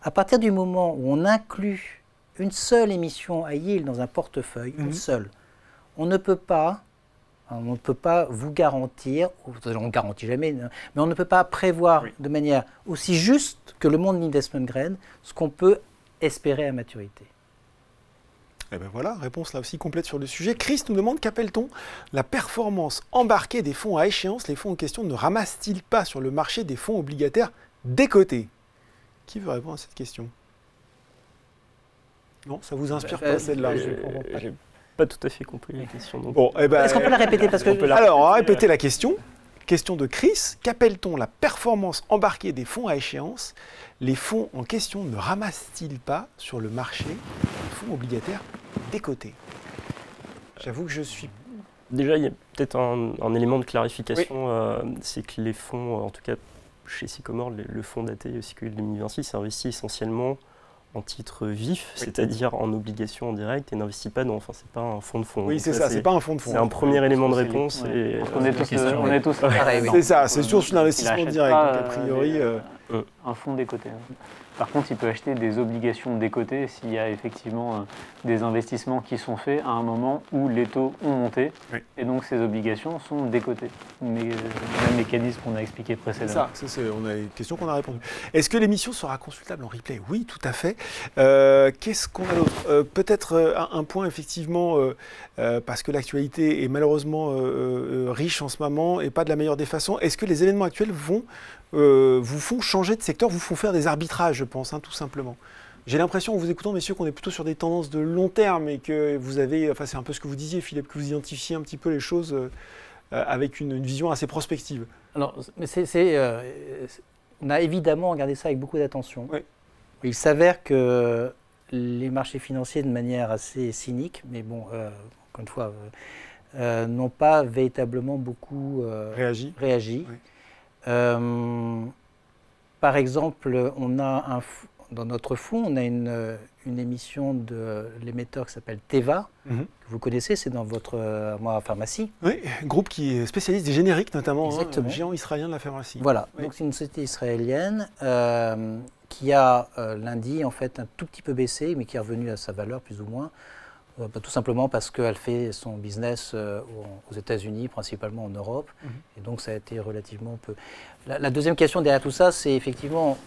à partir du moment où on inclut une seule émission à yield dans un portefeuille, une seule, on ne peut pas vous garantir, on ne garantit jamais, mais on ne peut pas prévoir de manière aussi juste que le monde investment grade ce qu'on peut espérer à maturité. Et bien voilà, réponse là aussi complète sur le sujet. Chris nous demande qu'appelle-t-on la performance embarquée des fonds à échéance? Les fonds en question ne ramassent-ils pas sur le marché des fonds obligataires décotés? Qui veut répondre à cette question? Non, ça vous inspire pas celle-là? J'ai pas tout à fait compris la question. Donc. Bon, Est-ce qu'on peut la répéter parce que Alors, on va répéter la question. Question de Chris. Qu'appelle-t-on la performance embarquée des fonds à échéance? Les fonds en question ne ramassent-ils pas sur le marché des fonds obligataires décotés? J'avoue que je suis... Déjà, il y a peut-être un élément de clarification, c'est que les fonds, en tout cas chez Sycomore, le fonds daté CQL 2026 investit essentiellement en titres vifs, c'est-à-dire en obligations en direct, et n'investit pas dans, enfin c'est pas un fonds de fonds. Oui, c'est ça, c'est pas un fonds de fonds. C'est un premier élément de réponse. Et, on est tous pareils. C'est ça, c'est sûr sur l'investissement direct, donc a priori... Un fonds décoté. Par contre, il peut acheter des obligations décotées s'il y a effectivement des investissements qui sont faits à un moment où les taux ont monté, et donc ces obligations sont décotées. Mais le même mécanisme qu'on a expliqué précédemment. C'est ça, on a une question qu'on a répondu. Est-ce que l'émission sera consultable en replay? Oui, tout à fait. Qu'est-ce qu'on a d'autre? Peut-être un point, effectivement, parce que l'actualité est malheureusement riche en ce moment et pas de la meilleure des façons. Est-ce que les événements actuels vous font changer de secteur, vous font faire des arbitrages, je pense, tout simplement? J'ai l'impression, en vous écoutant, messieurs, qu'on est plutôt sur des tendances de long terme et que vous avez, enfin c'est un peu ce que vous disiez, Philippe, que vous identifiez un petit peu les choses avec une vision assez prospective. Alors, on a évidemment regardé ça avec beaucoup d'attention. Oui. Il s'avère que les marchés financiers, de manière assez cynique, mais bon, encore une fois, n'ont pas véritablement beaucoup réagi. Oui. Par exemple, dans notre fonds, on a une émission de l'émetteur qui s'appelle Teva, que vous connaissez, c'est dans votre pharmacie. Oui, groupe qui est spécialiste des génériques notamment, géant israélien de la pharmacie. Voilà, donc c'est une société israélienne qui a lundi en fait un tout petit peu baissé, mais qui est revenue à sa valeur plus ou moins. Tout simplement parce qu'elle fait son business aux États-Unis, principalement en Europe, et donc ça a été relativement peu. La deuxième question derrière tout ça, c'est effectivement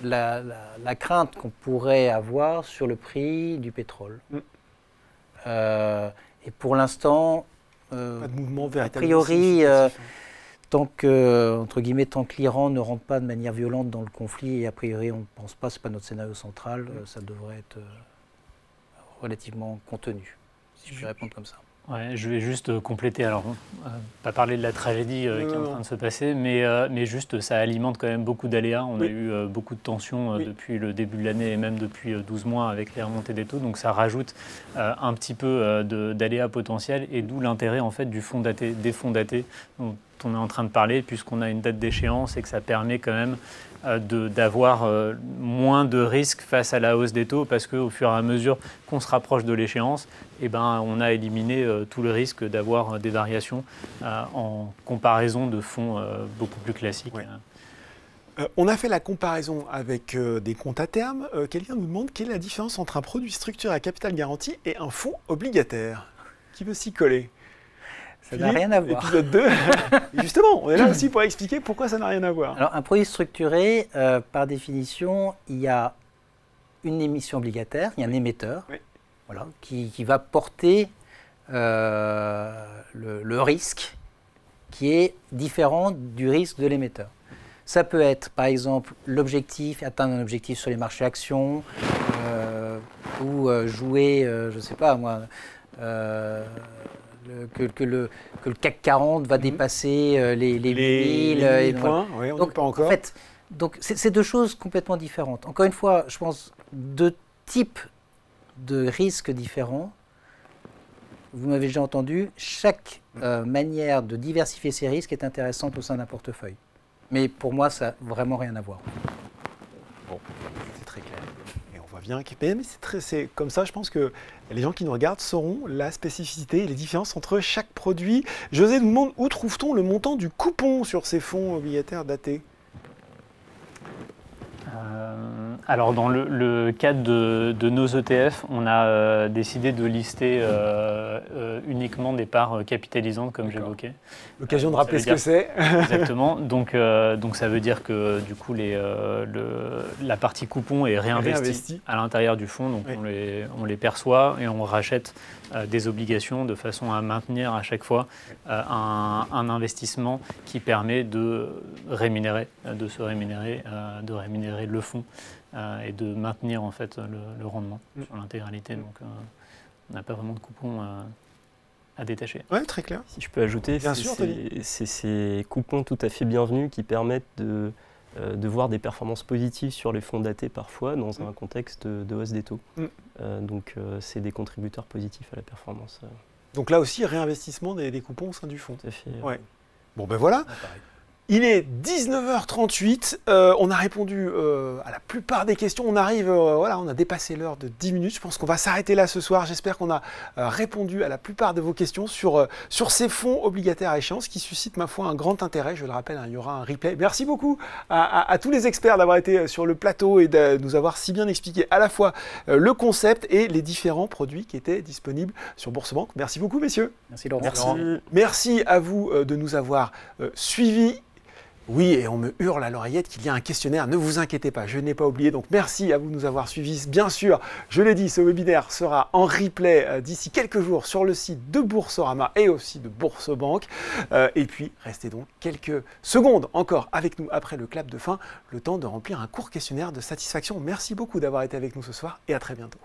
la crainte qu'on pourrait avoir sur le prix du pétrole. Et pour l'instant, pas de mouvement a priori, tant que l'Iran ne rentre pas de manière violente dans le conflit, et a priori on ne pense pas, ce n'est pas notre scénario central, ça devrait être relativement contenu, si je puis répondre comme ça. Ouais, je vais juste compléter, alors pas parler de la tragédie qui est en train de se passer, mais juste ça alimente quand même beaucoup d'aléas. On a eu beaucoup de tensions depuis le début de l'année et même depuis 12 mois avec les remontées des taux, donc ça rajoute un petit peu d'aléas potentiels, et d'où l'intérêt en fait du fonds daté, des fonds datés dont on est en train de parler, puisqu'on a une date d'échéance et que ça permet quand même d'avoir moins de risques face à la hausse des taux, parce qu'au fur et à mesure qu'on se rapproche de l'échéance, on a éliminé tout le risque d'avoir des variations en comparaison de fonds beaucoup plus classiques. On a fait la comparaison avec des comptes à terme. Quelqu'un nous demande quelle est la différence entre un produit structuré à capital garanti et un fonds obligataire. Qui veut s'y coller? Ça n'a rien à voir. Épisode 2. Justement, on est là aussi pour expliquer pourquoi ça n'a rien à voir. Alors, un produit structuré, par définition, il y a une émission obligataire, il y a un émetteur, oui. Voilà, qui va porter le risque qui est différent du risque de l'émetteur. Ça peut être, par exemple, l'objectif, atteindre un objectif sur les marchés actions, ou jouer, je ne sais pas moi, que le CAC 40 va dépasser les 8000 points, oui, on n'est pas encore. En fait, donc c'est deux choses complètement différentes. Encore une fois, je pense deux types de risques différents. Vous m'avez déjà entendu, chaque manière de diversifier ses risques est intéressante au sein d'un portefeuille. Mais pour moi, ça n'a vraiment rien à voir. Bon, c'est très clair. Et on voit bien que c'est comme ça, je pense que les gens qui nous regardent sauront la spécificité et les différences entre chaque produit. José nous demande où trouve-t-on le montant du coupon sur ces fonds obligataires datés? Alors dans le cadre de nos ETF, on a décidé de lister uniquement des parts capitalisantes, comme j'évoquais. L'occasion de rappeler ce que c'est. Exactement. Donc ça veut dire que du coup la partie coupon est réinvestie à l'intérieur du fonds. Donc oui. on les perçoit et on rachète des obligations de façon à maintenir à chaque fois un investissement qui permet de rémunérer le fonds. Et de maintenir en fait le rendement sur l'intégralité. Donc on n'a pas vraiment de coupons à détacher. Oui, très clair. Si je peux ajouter, c'est ces coupons tout à fait bienvenus qui permettent de voir des performances positives sur les fonds datés parfois dans un contexte de hausse des taux. Donc c'est des contributeurs positifs à la performance. Donc là aussi, réinvestissement des coupons au sein du fonds. Tout à fait. Ouais. Bon ben voilà. Il est 19h38, on a répondu à la plupart des questions, on arrive, on a dépassé l'heure de 10 minutes, je pense qu'on va s'arrêter là ce soir, j'espère qu'on a répondu à la plupart de vos questions sur ces fonds obligataires à échéance qui suscitent ma foi un grand intérêt, je le rappelle, il y aura un replay. Merci beaucoup à tous les experts d'avoir été sur le plateau et de nous avoir si bien expliqué à la fois le concept et les différents produits qui étaient disponibles sur Boursorama. Merci beaucoup messieurs. Merci Laurent. Merci à vous de nous avoir suivis. Oui, et on me hurle à l'oreillette qu'il y a un questionnaire, ne vous inquiétez pas, je n'ai pas oublié, donc merci à vous de nous avoir suivis. Bien sûr, je l'ai dit, ce webinaire sera en replay d'ici quelques jours sur le site de Boursorama et aussi de Boursobank. Et puis, restez donc quelques secondes encore avec nous après le clap de fin, le temps de remplir un court questionnaire de satisfaction. Merci beaucoup d'avoir été avec nous ce soir et à très bientôt.